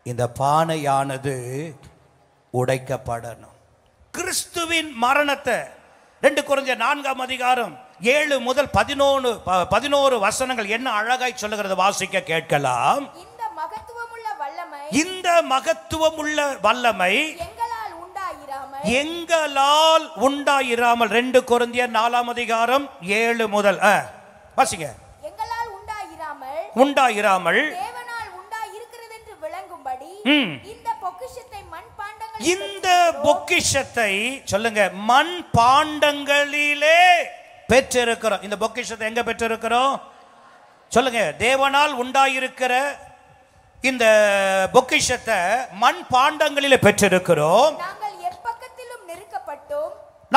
இந்த பானையானது உடைக்கப்படணும். கிறிஸ்துவின் மரணத்தை 2 கொரிந்தியர் 4ஆம் அதிகாரம் 7 முதல் 11 வசனங்கள் என்ன அழகாய் சொல்லுகிறது, வாசிக்க கேட்கலாம். இந்த மகத்துவமுள்ள வல்லமை எங்களால் உண்டாயிராமல் 2 கொரிந்தியர் 4ஆம் அதிகாரம் 7 முதல் வாசிங்க. உண்டாயிராமல் தேவனால் உண்டாயிருக்கிறது என்று விளங்கும்படி இந்த பொக்கிஷத்தை சொல்லுங்க, மண் பாண்டங்களிலே பெற்றிருக்கிறோம். இந்த பொக்கிஷத்தை எங்க பெற்றிருக்கிறோம்? சொல்லுங்க, தேவனால் உண்டாயிருக்கிற இந்த பொக்கிஷத்தை மண் பாண்டங்களிலே பெற்றிருக்கிறோம்.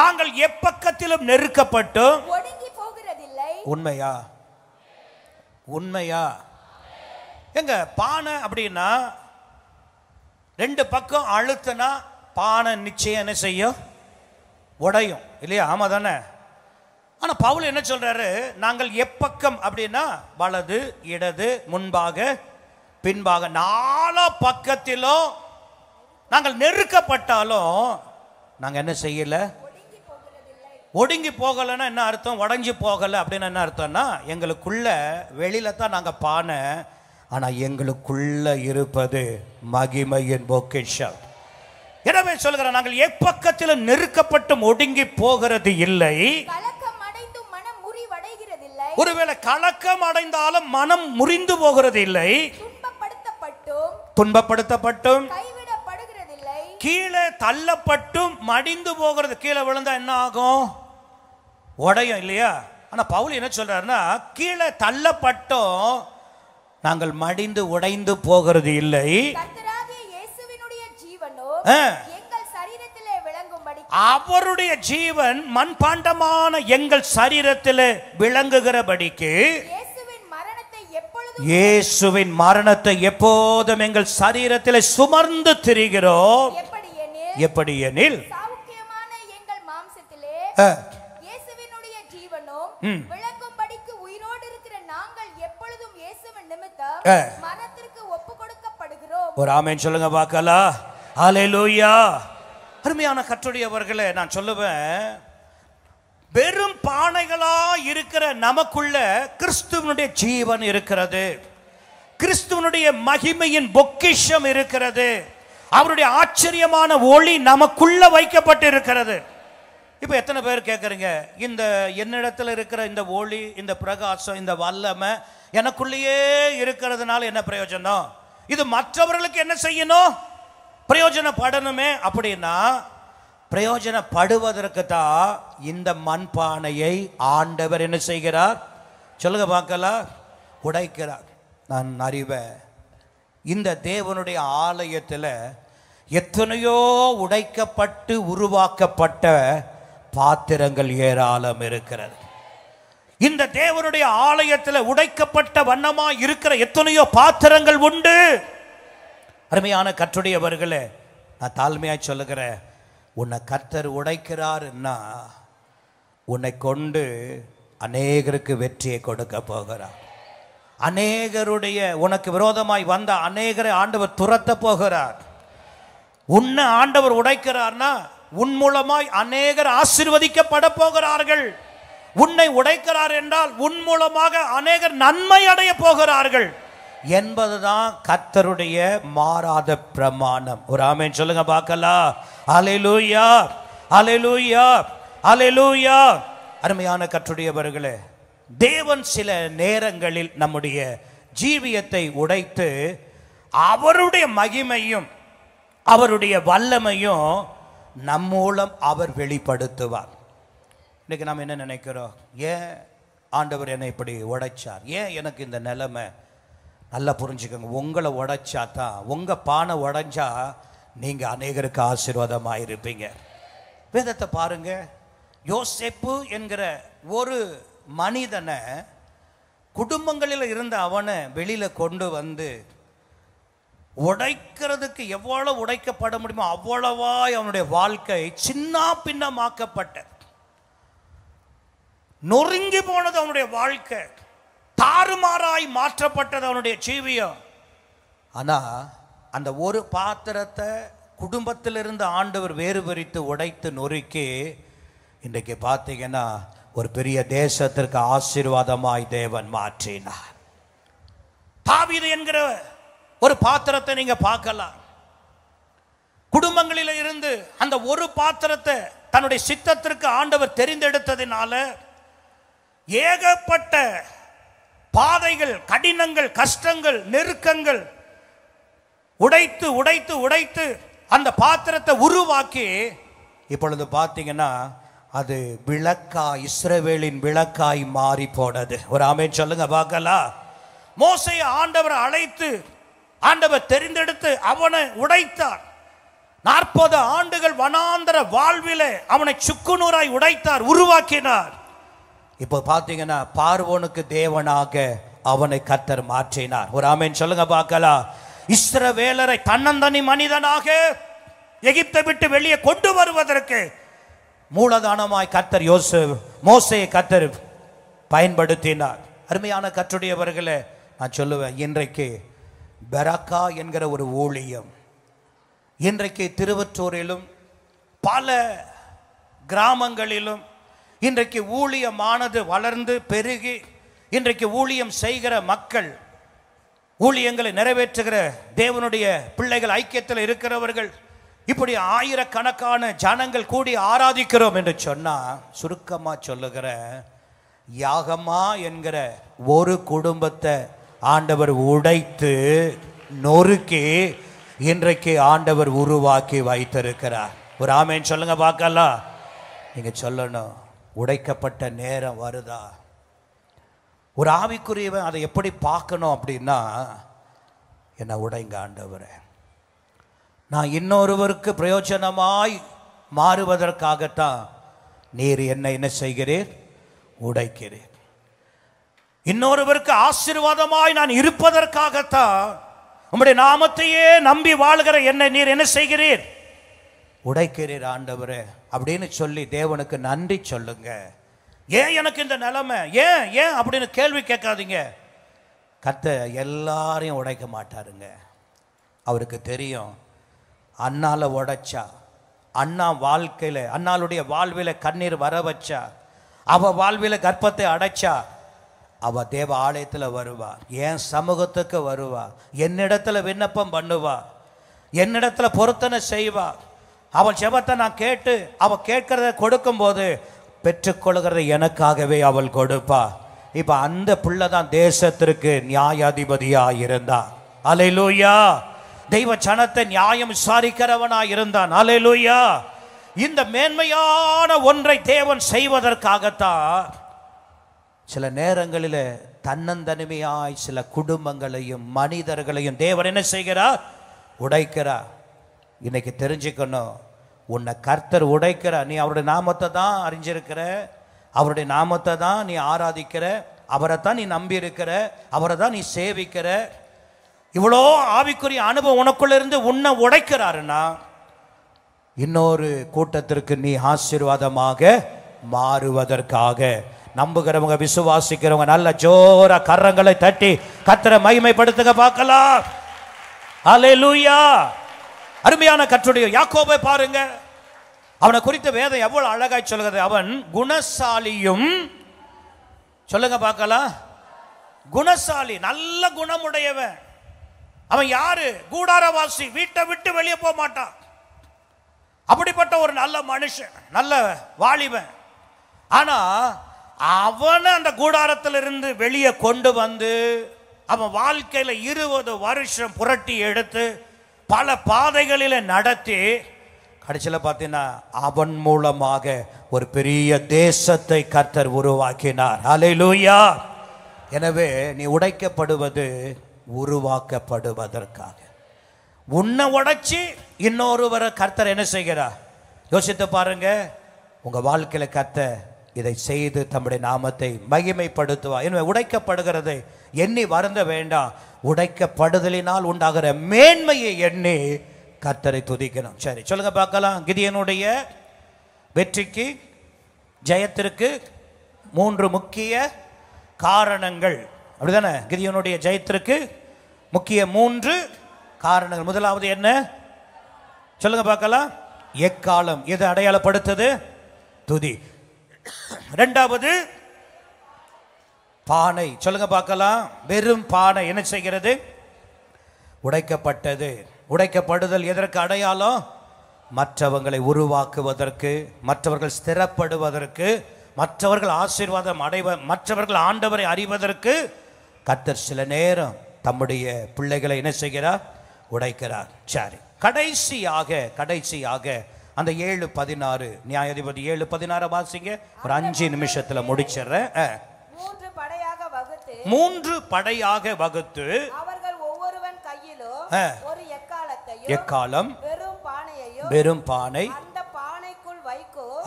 நாங்கள் எப்பக்கத்திலும் நெருக்கப்பட்டும் ஒடுங்கி போகிறதில்லை. உண்மையா? உண்மையா? எங்க பானை அப்படின்னா ரெண்டு பக்கம் அழுத்தினா பானை நிச்சயம் என்ன செய்யும்? உடையும் இல்லையா? ஆமா தானே? ஆனா பவுல் என்ன சொல்றாரு? நாங்கள் எப்பக்கம் அப்படின்னா வலது இடது முன்பாக பின்பாக நாலா பக்கத்திலும் நாங்கள் நெருக்கப்பட்டாலும் நாங்கள் என்ன செய்யல? ஒடுங்கி போகலைன்னா என்ன அர்த்தம்? உடஞ்சி போகலை அப்படின்னு என்ன அர்த்தம்னா, எங்களுக்குள்ள வெளியில தான் நாங்கள் பானை, ஆனால் எங்களுக்குள்ள இருப்பது மகிமையின் பொக்கிஷம். எனவே சொல்கிறேன், நாங்கள் எப்பக்கத்தில் நெருக்கப்பட்டும் ஒடுங்கி போகிறது இல்லை. ஒருவேளை கலக்கம் அடைந்தாலும் மனம் முறிந்து போகிறது இல்லை. துன்பப்படுத்தப்பட்டும் கீழே தள்ளப்பட்டும் மடிந்து போகிறது. கீழே விழுந்தா என்ன ஆகும்? உடையும் இல்லையா? ஆனா பவுல் என்ன சொல்றாருன்னா, கீழே தள்ளப்பட்டும் நாங்கள் மடிந்து உடைந்து போகிறது இல்லை. அவருடைய ஜீவன் மண்பாண்டமான எங்கள் சரீரத்தில் விளங்குகிறபடிக்கு இயேசுவின் மரணத்தை எப்போதும் எங்கள் சரீரத்தில் சுமர்ந்து திரிகிறோம். எப்படி எனில் ஒரு ஆமென் சொல்லுங்க பார்க்கலாம். ஹல்லேலூயா. அருமையான கர்த்தருடையவர்களே, நான் சொல்லுவேன், வெறும் பானைகளா இருக்கிற நமக்குள்ள கிறிஸ்துவனுடைய ஜீவன் இருக்கிறது. கிறிஸ்துவனுடைய மகிமையின் பொக்கிஷம் இருக்கிறது. அவருடைய ஆச்சரியமான ஒளி நமக்குள்ள வைக்கப்பட்டு இருக்கிறது. இப்ப எத்தனை பேர் கேட்கறீங்க, இந்த என்னிடத்துல இருக்கிற இந்த ஒளி, இந்த பிரகாசம், இந்த வல்லமை எனக்குள்ளேயே இருக்கிறதுனால என்ன பிரயோஜனம்? இது மற்றவர்களுக்கு என்ன செய்யணும்? பிரயோஜனப்படணுமே. அப்படின்னா பிரயோஜனப்படுவதற்கு தான் இந்த மண்பானையை ஆண்டவர் என்ன செய்கிறார்? சொல்லுங்க பார்க்கலாம். உடைக்கிறார். நான் அறிவேன், இந்த தேவனுடைய ஆலயத்தில் எத்தனையோ உடைக்கப்பட்டு உருவாக்கப்பட்ட பாத்திரங்கள் ஏராளம் இருக்கிறது. இந்த தேவனுடைய ஆலயத்தில் உடைக்கப்பட்ட வண்ணமா இருக்கிற எத்தனையோ பாத்திரங்கள் உண்டு. அருமையான கர்த்தருடையவர்களே, நான் தாழ்மையாய் சொல்லுகிறேன், உன்னை கர்த்தர் உடைக்கிறார்னா உன்னை கொண்டு அநேகருக்கு வெற்றியை கொடுக்க போகிறார். அநேகருடைய உனக்கு விரோதமாய் வந்த அநேகரை ஆண்டவர் துரத்த போகிறார். உன்னை ஆண்டவர் உடைக்கிறார்னா உன் மூலமாய் அநேகர் ஆசீர்வதிக்கப்பட போகிறார்கள். உன்னை உடைக்கிறார் என்றால் உன் மூலமாக அநேகர் நன்மை அடைய போகிறார்கள் என்பதுதான் கர்த்தருடைய மாறாத பிரமாணம். ஒரு ஆமென் சொல்லுங்க பார்க்கலாம். அல்லேலூயா, அல்லேலூயா, அல்லேலூயா. அருமையான கர்த்தருடையவர்களே, தேவன் சில நேரங்களில் நம்முடைய ஜீவியத்தை உடைத்து அவருடைய மகிமையும் அவருடைய வல்லமையும் நம் மூலம் அவர் வெளிப்படுத்துவார். இன்னைக்கு நாம் என்ன நினைக்கிறோம்? ஏன் ஆண்டவர் என்னை இப்படி உடைச்சார்? ஏன் எனக்கு இந்த நிலைமை? நல்லா புரிஞ்சுக்கோங்க, உங்களை உடைச்சா தான், உங்கள் பானை உடைஞ்சா நீங்கள் அநேகருக்கு ஆசீர்வாதமாக இருப்பீங்க. வேதத்தை பாருங்க. யோசேப்பு என்கிற ஒரு மனிதனை, குடும்பங்களில் இருந்த அவனை வெளியில் கொண்டு வந்து உடைக்கிறதுக்கு எவ்வளவு உடைக்கப்பட முடியுமோ அவ்வளவாய் அவனுடைய வாழ்க்கை சின்ன பின்னமாக்கப்பட்ட, நொறுங்கி போனது அவனுடைய வாழ்க்கை, தாறுமாறாய் மாற்றப்பட்டது அவனுடைய ஜீவியம். ஆனா அந்த ஒரு பாத்திரத்தை குடும்பத்திலிருந்து ஆண்டவர் வேறு பிரித்து உடைத்து நொறுக்கி இன்றைக்கு பார்த்தீங்கன்னா ஒரு பெரிய தேசத்திற்கு ஆசீர்வாதமாய் தேவன் மாற்றினார். தாவீது என்கிற ஒரு பாத்திரத்தை நீங்க பார்க்கலாம். குடும்பங்களில் இருந்து அந்த ஒரு பாத்திரத்தை தன்னுடைய சித்தத்திற்கு ஆண்டவர் தெரிந்தெடுத்ததினால ஏகப்பட்ட பாதைகள், கடினங்கள், கஷ்டங்கள், நெருக்கங்கள் உடைத்து உடைத்து உடைத்து அந்த பாத்திரத்தை உருவாக்கி இப்பொழுது பார்த்தீங்கன்னா அது விளக்காய், இஸ்ரவேலின் விளக்காய் மாறி போனது. ஒரு ஆமென் சொல்லுங்க பார்க்கலாம். மோசேயை ஆண்டவர் அழைத்து ஆண்டவர் தெரிந்தெடுத்து அவனை உடைத்தார். 40 ஆண்டுகள் வனாந்தர வாழ்விலே அவனை சுக்குநூறாய் உடைத்தார், உருவாக்கினார். இப்போ பார்த்தீங்கன்னா பார்வோனுக்கு தேவனாக அவனை கர்த்தர் மாற்றினார். ஒரு ஆமென் சொல்லுங்க பார்க்கலாம். இஸ்ரவேலரை தன்னந்தனி மனிதனாக எகிப்தை விட்டு வெளியே கொண்டு வருவதற்கு மூலதானமாய் கர்த்தர் மோசேயை கர்த்தர் பயன்படுத்தினார். அருமையான கர்த்தருடையவர்களே, நான் சொல்லுவேன், இன்றைக்கு பெராக்கா என்கிற ஒரு ஊழியம் இன்றைக்கு திருவற்றூரிலும் பல கிராமங்களிலும் இன்றைக்கு ஊழியமானது வளர்ந்து பெருகி இன்றைக்கு ஊழியம் செய்கிற மக்கள், ஊழியங்களை நிறைவேற்றுகிற தேவனுடைய பிள்ளைகள், ஐக்கியத்தில் இருக்கிறவர்கள், இப்படி ஆயிரக்கணக்கான ஜனங்கள் கூடி ஆராதிக்கிறோம் என்று சொன்னா, சுருக்கமா சொல்லுகிற யாகமா என்கிற ஒரு குடும்பத்தை ஆண்டவர் உடைத்து நொறுக்கி இன்றைக்கு ஆண்டவர் உருவாக்கி வைத்திருக்கிறார். ஒரு ஆமென் சொல்லுங்க பார்க்கலாம். நீங்க சொல்லணும், உடைக்கப்பட்ட நேரம் வருதா? ஒரு ஆவிக்குரியவன் அதை எப்படி பார்க்கணும் அப்படின்னா, என்ன உடைங்க ஆண்டவரே, நான் இன்னொருவருக்கு பிரயோஜனமாய் மாறுவதற்காகத்தான் நீர் என்ன செய்கிறீர்? உடைக்கிறீர். இன்னொருவருக்கு ஆசீர்வாதமாய் நான் இருப்பதற்காகத்தான் உம்முடைய நாமத்தையே நம்பி வாழ்கிற என்னை நீர் என்ன செய்கிறீர்? உடைக்கிறீர் ஆண்டவரே அப்படின்னு சொல்லி தேவனுக்கு நன்றி சொல்லுங்க. ஏன் எனக்கு இந்த நிலைமை, ஏன் ஏன் அப்படின்னு கேள்வி கேட்காதீங்க. கர்த்தர் எல்லாரையும் உடைக்க மாட்டாருங்க. அவருக்கு தெரியும், அண்ணால உடைச்சா, அண்ணா வாழ்க்கையில, அண்ணாளுடைய வாழ்வில கண்ணீர் வர வச்சா, அவ வாழ்வில கர்ப்பத்தை அடைச்சா, அவ தேவ ஆலயத்தில் வருவா, என் சமூகத்துக்கு வருவா, என்னிடத்துல விண்ணப்பம் பண்ணுவா, என்னிடத்துல பொருத்தனை செய்வா. அவள் ஜெபத்தை நான் கேட்டு அவ கேட்கறத கொடுக்கும் போது பெற்றுக்கொள்கிறத எனக்காகவே அவள் கொடுப்பா. இப்ப அந்த பிள்ளை தான் தேசத்திற்கு நியாயாதிபதியா இருந்தா. அல்லேலூயா. தெய்வ ஜனத்தை நியாயம் விசாரிக்கிறவனா இருந்தான். அல்லேலூயா. இந்த மேன்மையான ஒன்றை தேவன் செய்வதற்காகத்தான் சில நேரங்களில் தன்னந்தனிமையாய் சில குடும்பங்களையும் மனிதர்களையும் தேவன் என்ன செய்கிறார்? உடைக்கிறார். இன்னைக்கு தெரிஞ்சுக்கணும், உன்னை கர்த்தர் உடைக்கிறார். நீ அவருடைய நாமத்தை தான் அறிஞ்சிருக்கிற, அவருடைய நாமத்தை தான் நீ ஆராதிக்கிற, அவரை தான் நீ நம்பி இருக்கிற, அவரை தான் நீ சேவிக்கிற. இவ்வளோ ஆவிக்குரிய அனுபவம் உனக்குள்ள இருந்து உன்னை உடைக்கிறாருன்னா இன்னொரு கூட்டத்திற்கு நீ ஆசீர்வாதமாக மாறுவதற்காக. நம்புகிறவங்க, விசுவாசிக்கிறவங்க நல்ல ஜோர கரங்களை தட்டி கர்த்தரை மகிமைப்படுத்துங்க பார்க்கலாம். அல்லேலூயா. அருமையான கர்த்தருடைய யாக்கோபை பாருங்க, அவனை குறித்த வேதம் எவ்வளவு அழகாய் சொல்கிறது. அவன் குணசாலியும், சொல்லுங்க பார்க்கலாம், குணசாலி, நல்ல குணமுடையவன். அவன் யாரு? கூடாரவாசி, வீட்டை விட்டு வெளியே போக மாட்டான். அப்படிப்பட்ட ஒரு நல்ல மனுஷன், நல்ல வாலிபன். ஆனா அவனை அந்த கூடாரத்திலிருந்து வெளியே கொண்டு வந்து அவன் வாழ்க்கையில 20 வருஷம் புரட்டி எடுத்து பல பாதைகளில் நடத்தி கடைசியில் பார்த்தீங்கன்னா அவன் மூலமாக ஒரு பெரிய தேசத்தை கர்த்தர் உருவாக்கினார். அல்லேலூயா. எனவே நீ உடைக்கப்படுவது உருவாக்கப்படுவதற்காக. உன்னை உடைச்சி இன்னொருவரை கர்த்தர் என்ன செய்கிறார்? யோசித்து பாருங்க. உங்க வாழ்க்கையில கர்த்தர் இதை செய்து தம்முடைய நாமத்தை மகிமைப்படுத்துவார். எனவே உடைக்கப்படுகிறதை எண்ணி வருந்த வேண்டாம். உடைக்கப்படுதலினால் உண்டாகிற மேன்மையை எண்ணி கர்த்தரை துதிக்கணும். சரி, சொல்லுங்க பார்க்கலாம். கிதியோனுடைய வெற்றிக்கு, ஜெயத்திற்கு 3 முக்கிய காரணங்கள், அப்படிதானே? கிதியோனுடைய ஜெயத்திற்கு முக்கிய 3 காரணங்கள். முதலாவது என்ன? சொல்லுங்க பார்க்கலாம். எக்காலம். எது அடையாளப்படுத்துது? துதி. இரண்டாவது பானை. சொல்லுங்க பார்க்கலாம். வெறும் பானை என்ன செய்கிறது? உடைக்கப்பட்டது. உடைக்கப்படுதல் எதற்கு அடையாளம்? மற்றவங்களை உருவாக்குவதற்கு, மற்றவர்கள் ஸ்திரப்படுவதற்கு, மற்றவர்கள் ஆசீர்வாதம் மற்றவர்கள் ஆண்டவரை அறிவதற்கு கர்த்தர் சில நேரம் தம்முடைய பிள்ளைகளை என்ன செய்கிறார்? உடைக்கிறார். சரி, கடைசியாக அந்த 7:16 நியாயாதிபதி 7:16 வாசிங்க. ஒரு 5 நிமிஷத்துல முடிச்சிடுறேன். 3 படையாக வகுத்து 3 படையாக வகுத்து அவர்கள் ஒவ்வொருவன் கையிலும் ஒரு எக்காலத்தையும் எக்காலம் வெறும் பானை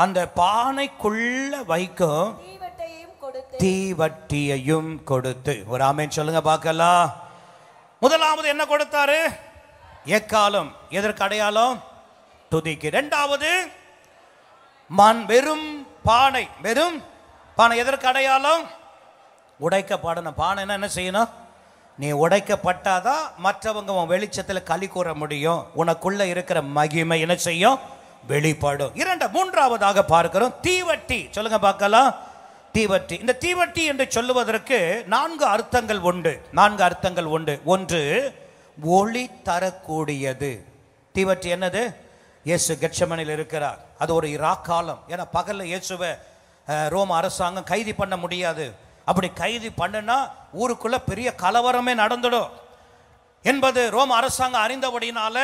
அந்த பானைக்குள் வைக்கும் தீவட்டியையும் கொடுத்து ஒரு ஆமென் சொல்லுங்க பார்க்கலாம். முதலாவது என்ன கொடுத்தாரு? எக்காலம். எதற்கு அடையாளம்? துதிக்கு. இரண்டாவது வெறும் பானை. எதற்கு அடையாளம்? உடைக்கப்படணும். பானைன்னா என்ன செய்யணும்? நீ உடைக்கப்பட்டாதான் மற்றவங்க உன் வெளிச்சத்தில் களி கூற முடியும். உனக்குள்ள இருக்கிற மகிமை என்ன செய்யும்? வெளிப்படும். மூன்றாவதாக பார்க்கிறோம் தீவட்டி. சொல்லுங்க பார்க்கலாம். தீவட்டி. இந்த தீவட்டி என்று சொல்லுவதற்கு 4 அர்த்தங்கள் உண்டு. ஒன்று, ஒளி தரக்கூடியது. தீவட்டி என்னது? இயேசு கெத்செமனில் இருக்கிறார். அது ஒரு இராக்காலம். ஏன்னா பகல்ல இயேசுவை ரோம அரசாங்கம் கைது பண்ண முடியாது. அப்படி கைது பண்ணுனா ஊருக்குள்ள பெரிய கலவரமே நடந்துடும் என்பது ரோம அரசாங்கம் அறிந்தபடினால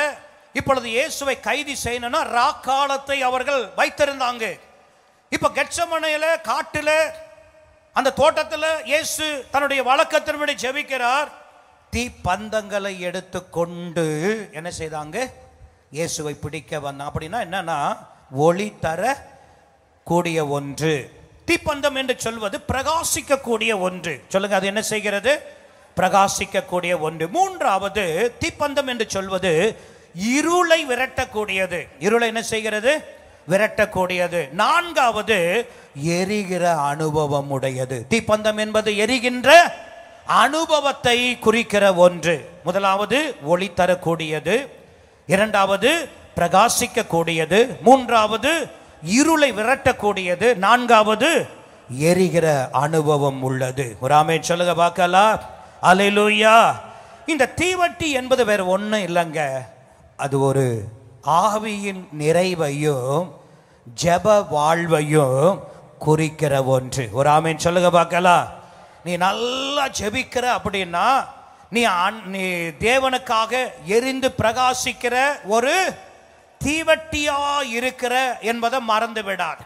இப்பொழுது இயேசுவை கைது செய்யணும்னா ராக்காலத்தை அவர்கள் வைத்திருந்தாங்க. இப்ப கெத்செமனில காட்டுல அந்த தோட்டத்தில் இயேசு தன்னுடைய வழக்கத்தின்படி ஜெபிக்கிறார். தீப்பந்தங்களை எடுத்து கொண்டு என்ன செய்தாங்க? இயேசுவை பிடிக்க வந்தான். அப்படின்னா என்னன்னா ஒளி தர கூடிய ஒன்று. தீப்பந்தம் என்று சொல்வது பிரகாசிக்கக்கூடிய ஒன்று. சொல்லுங்க, அது என்ன செய்கிறது? பிரகாசிக்கக்கூடிய ஒன்று. மூன்றாவது தீப்பந்தம் என்று சொல்வது இருளை விரட்டக்கூடியது. இருளை என்ன செய்கிறது? விரட்டக்கூடியது. நான்காவது எரிகிற அனுபவம் உடையது. தீப்பந்தம் என்பது எரிகின்ற அனுபவத்தை குறிக்கிற ஒன்று. முதலாவது ஒளி தரக்கூடியது, இரண்டாவது பிரகாசிக்கக்கூடியது, மூன்றாவது இருளை விரட்டக்கூடியது, நான்காவது எரிகிற அனுபவம் உள்ளது. ஒரு ஆமென் சொல்லுங்க பார்க்கலாம். அல்லேலூயா. இந்த தீவட்டி என்பது வேற ஒன்றும் இல்லைங்க. அது ஒரு ஆவியின் நிறைவையும் ஜெப வாழ்வையும் குறிக்கிற ஒன்று. ஒரு ஆமென் சொல்லுங்க பார்க்கலாம். நீ நல்லா ஜெபிக்கிற அப்படின்னா நீ தேவனுக்காக எரிந்து பிரகாசிக்கிற ஒரு தீவட்டியா இருக்கிற என்பதை மறந்து விடார்.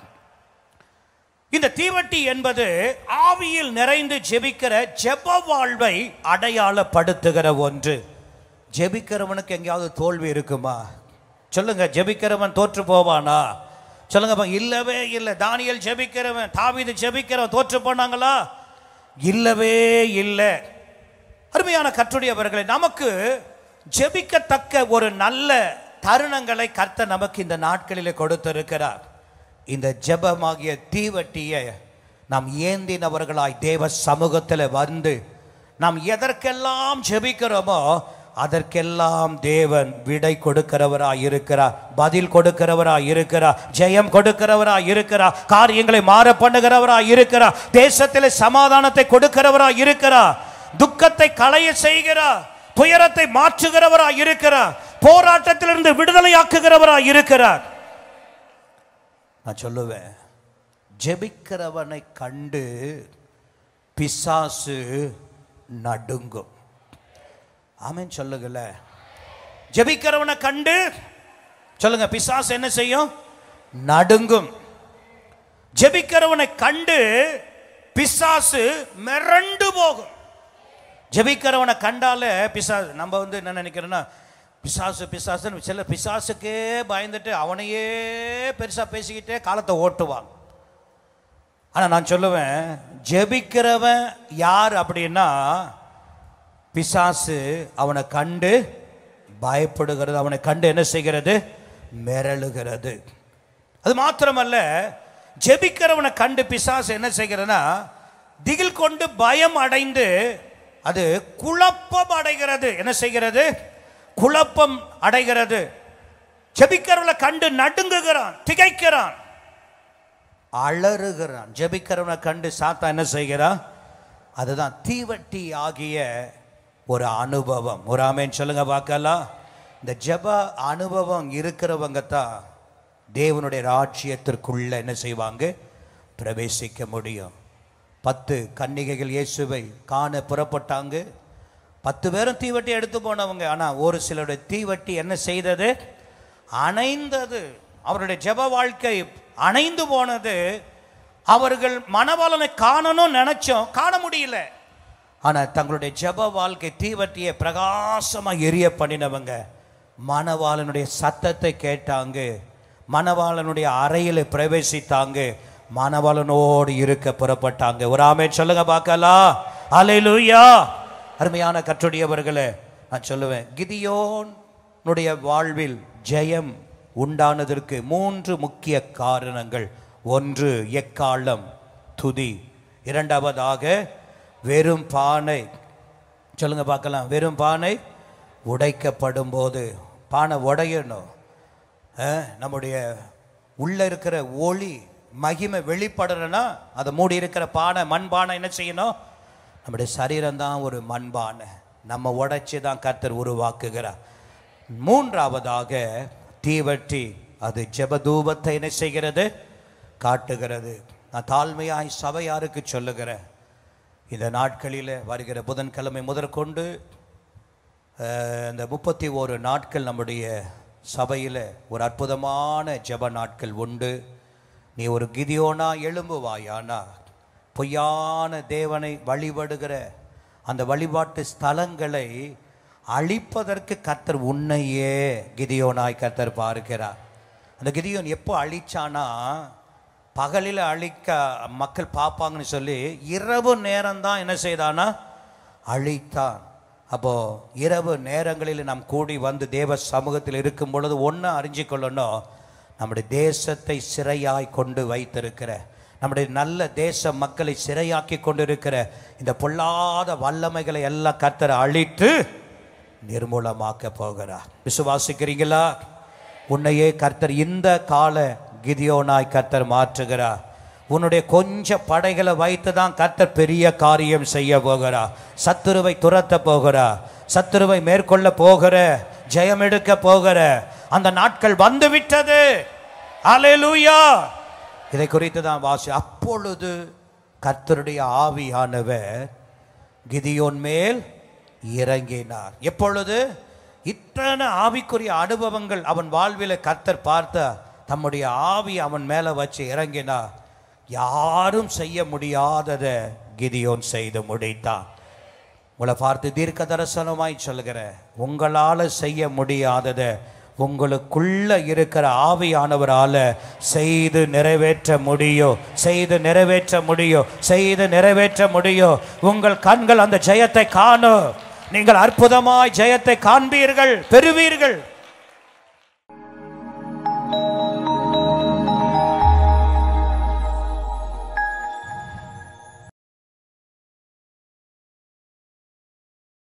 இந்த தீவட்டி என்பது ஆவியில் நிறைந்து ஜெபிக்கிற ஜெப வாழ்வை அடையாளப்படுத்துகிற ஒன்று. ஜெபிக்கிறவனுக்கு எங்கேயாவது தோல்வி இருக்குமா? சொல்லுங்க. ஜெபிக்கிறவன் தோற்று போவானா? சொல்லுங்க. இல்லவே இல்லை. தானியேல் ஜெபிக்கிறவன், தாவீது ஜெபிக்கிறவன் தோற்று போனாங்களா? இல்லவே இல்லை. அருமையான கர்த்தருடையவர்களே, நமக்கு ஜெபிக்கத்தக்க ஒரு நல்ல தருணங்களை கர்த்தர் நமக்கு இந்த நாட்களிலே கொடுத்திருக்கிறார். இந்த ஜெபமாகிய தீவட்டியை நாம் ஏந்தினவர்களாய் தேவ சமூகத்தில் வந்து நாம் எதற்கெல்லாம் ஜெபிக்கிறோமோ அதற்கெல்லாம் தேவன் விடை கொடுக்கிறவராய் இருக்கிறார், பதில் கொடுக்கிறவராய் இருக்கிறார், ஜெயம் கொடுக்கிறவராய் இருக்கிறார், காரியங்களை மாற பண்ணுகிறவராய் இருக்கிறார், தேசத்தில் சமாதானத்தை கொடுக்கிறவராய் இருக்கிறார், துக்கத்தை களைய செய்கிறார், துயரத்தை மாற்றுகிறவராய் இருக்கிறார், போராட்டத்திலிருந்து விடுதலையாக்குகிறவராய் இருக்கிறார். நான் சொல்லுவேன், ஜெபிக்கிறவனை கண்டு பிசாசு நடுங்கும். ஆமென் சொல்லுங்கள. ஜெபிக்கிறவனை கண்டு சொல்லுங்க, பிசாசு என்ன செய்யும்? நடுங்கும். ஜெபிக்கிறவனை கண்டு பிசாசு மிரண்டு போகும். ஜெபிக்கிறவனை கண்டால பிசாசு, நம்ம என்ன நினைக்கிறோன்னா பிசாசு பிசாசுன்னு சில பிசாசுக்கே பயந்துட்டு அவனையே பெருசா பேசிக்கிட்டே காலத்தை ஓட்டுவான். ஆனா நான் சொல்லுவேன், ஜெபிக்கிறவன் யார் அப்படின்னா பிசாசு அவனை கண்டு பயப்படுகிறது, அவனை கண்டு என்ன செய்கிறது? மிரளுகிறது. அது மாத்திரமல்ல, ஜெபிக்கிறவனை கண்டு பிசாசு என்ன செய்கிறதுனா திகில் கொண்டு பயம் அடைந்து அது குழப்பம் அடைகிறது. என்ன செய்கிறது? குழப்பம் அடைகிறது. ஜெபிக்கிறவனை கண்டு நடுங்குகிறான், திகைக்கிறான், அலறுகிறான். ஜெபிக்கிறவனை கண்டு சாத்தான் என்ன செய்கிறான்? அதுதான் தீவட்டி ஆகிய ஒரு அனுபவம். ஒரு ஆமென் சொல்லுங்க பார்க்கலாம். இந்த ஜெப அனுபவம் இருக்கிறவங்க தான் தேவனுடைய ராஜ்யத்திற்குள்ள என்ன செய்வாங்க? பிரவேசிக்க முடியும். 10 கன்னிகைகள் இயேசுவை காண புறப்பட்டாங்க. 10 பேரும் தீவட்டி எடுத்து போனவங்க. ஆனால் ஒரு சிலருடைய தீவட்டி என்ன செய்தது? அணைந்தது. அவருடைய ஜெப வாழ்க்கை அணைந்து போனது. அவர்கள் மணவாளனை காணணும் நினைச்சோம், காண முடியல. ஆனால் தங்களுடைய ஜெப வாழ்க்கை தீவட்டியை பிரகாசமாக எரிய பண்ணினவங்க மணவாளனுடைய சத்தத்தை கேட்டாங்க, மணவாளனுடைய அறையில் பிரவேசித்தாங்க, மணவாளனோடு இருக்க புறப்பட்டாங்க. ஒரு ஆமென் சொல்லுங்க பார்க்கலாம். அல்லேலூயா. அருமையான கர்த்தருடையவர்களே, நான் சொல்லுவேன், கிதியோனுடைய வாழ்வில் ஜெயம் உண்டானதற்கு 3 முக்கிய காரணங்கள். ஒன்று, எக்காலம் துதி. இரண்டாவதாக, வெறும் பானை. சொல்லுங்க பார்க்கலாம். வெறும் பானை உடைக்கப்படும் போது, பானை உடையணும், நம்முடைய உள்ள இருக்கிற ஒளி மகிமை வெளிப்படணும்னா அதை மூடி இருக்கிற பானை, மண்பானை என்ன செய்யணும்? நம்முடைய சரீரம் தான் ஒரு மண்பானை, நம்ம உடைச்சி தான் கர்த்தர் உருவாக்குகிறார். மூன்றாவதாக, தீவட்டி. அது ஜெபதூபத்தை என்ன செய்கிறது? காட்டுகிறது. நான் தாழ்மையாய் சபையாருக்கு சொல்லுகிறேன், இந்த நாட்களில் வருகிற புதன்கிழமை முதற்கொண்டு இந்த 31 நாட்கள் நம்முடைய சபையில் ஒரு அற்புதமான ஜெப நாட்கள் உண்டு. நீ ஒரு கிதியோனா எழும்புவாயானா, பொய்யான தேவனை வழிபடுகிற அந்த வழிபாட்டு ஸ்தலங்களை அழிப்பதற்கு கர்த்தர் உன்னையே கிதியோனாய் கர்த்தர் பார்க்கிறார். அந்த கிதியோன் எப்போ அழிச்சானா, பகலில் அழிக்க மக்கள் பார்ப்பாங்கன்னு சொல்லி இரவு நேரம்தான் என்ன செய்தானா அழித்தான். அப்போது இரவு நேரங்களில் நாம் கூடி வந்து தேவ சமூகத்தில் இருக்கும் பொழுது ஒன்று அறிஞ்சு கொள்ளணும், நம்முடைய தேசத்தை சிறையாய் கொண்டு வைத்திருக்கிற, நம்முடைய நல்ல தேச மக்களை சிறையாக்கி கொண்டிருக்கிற இந்த பொல்லாத வல்லமைகளை எல்லாம் கர்த்தர் அழித்து நிர்மூலமாக்க போகிறார். விசுவாசிக்கிறீங்களா? உன்னையே கர்த்தர் இந்த கால கிதியோனாய் கர்த்தர் மாற்றுகிறார். உன்னுடைய கொஞ்சம் படைகளை வைத்து தான் கர்த்தர் பெரிய காரியம் செய்ய போகிறார். சத்துருவை துரத்த போகிறார், சத்துருவை மேற்கொள்ள போகிற, ஜெயம் எடுக்க போகிற அந்த நாட்கள் வந்து விட்டது. அல்லேலூயா. இதை குறித்து தான் வாசி. அப்பொழுது கர்த்தருடைய ஆவியானவர் கிதியோன் மேல் இறங்கினார். எப்பொழுது? இத்தனை ஆவிக்குரிய அனுபவங்கள் அவன் வாழ்வில் கர்த்தர் பார்த்த தம்முடைய ஆவி அவன் மேலே வச்சு இறங்கினார். யாரும் செய்ய முடியாததை கிதியோன் செய்து முடித்தான். உங்களை பார்த்து தீர்க்க தரிசனமாய் சொல்கிறேன், உங்களால் செய்ய முடியாததை உங்களுக்குள்ள இருக்கிற ஆவியானவரால செய்து நிறைவேற்ற முடியும், செய்து நிறைவேற்ற முடியும், செய்து நிறைவேற்ற முடியும். உங்கள் கண்கள் அந்த ஜெயத்தை காணும். நீங்கள் அற்புதமாய் ஜெயத்தை காண்பீர்கள், பெறுவீர்கள்.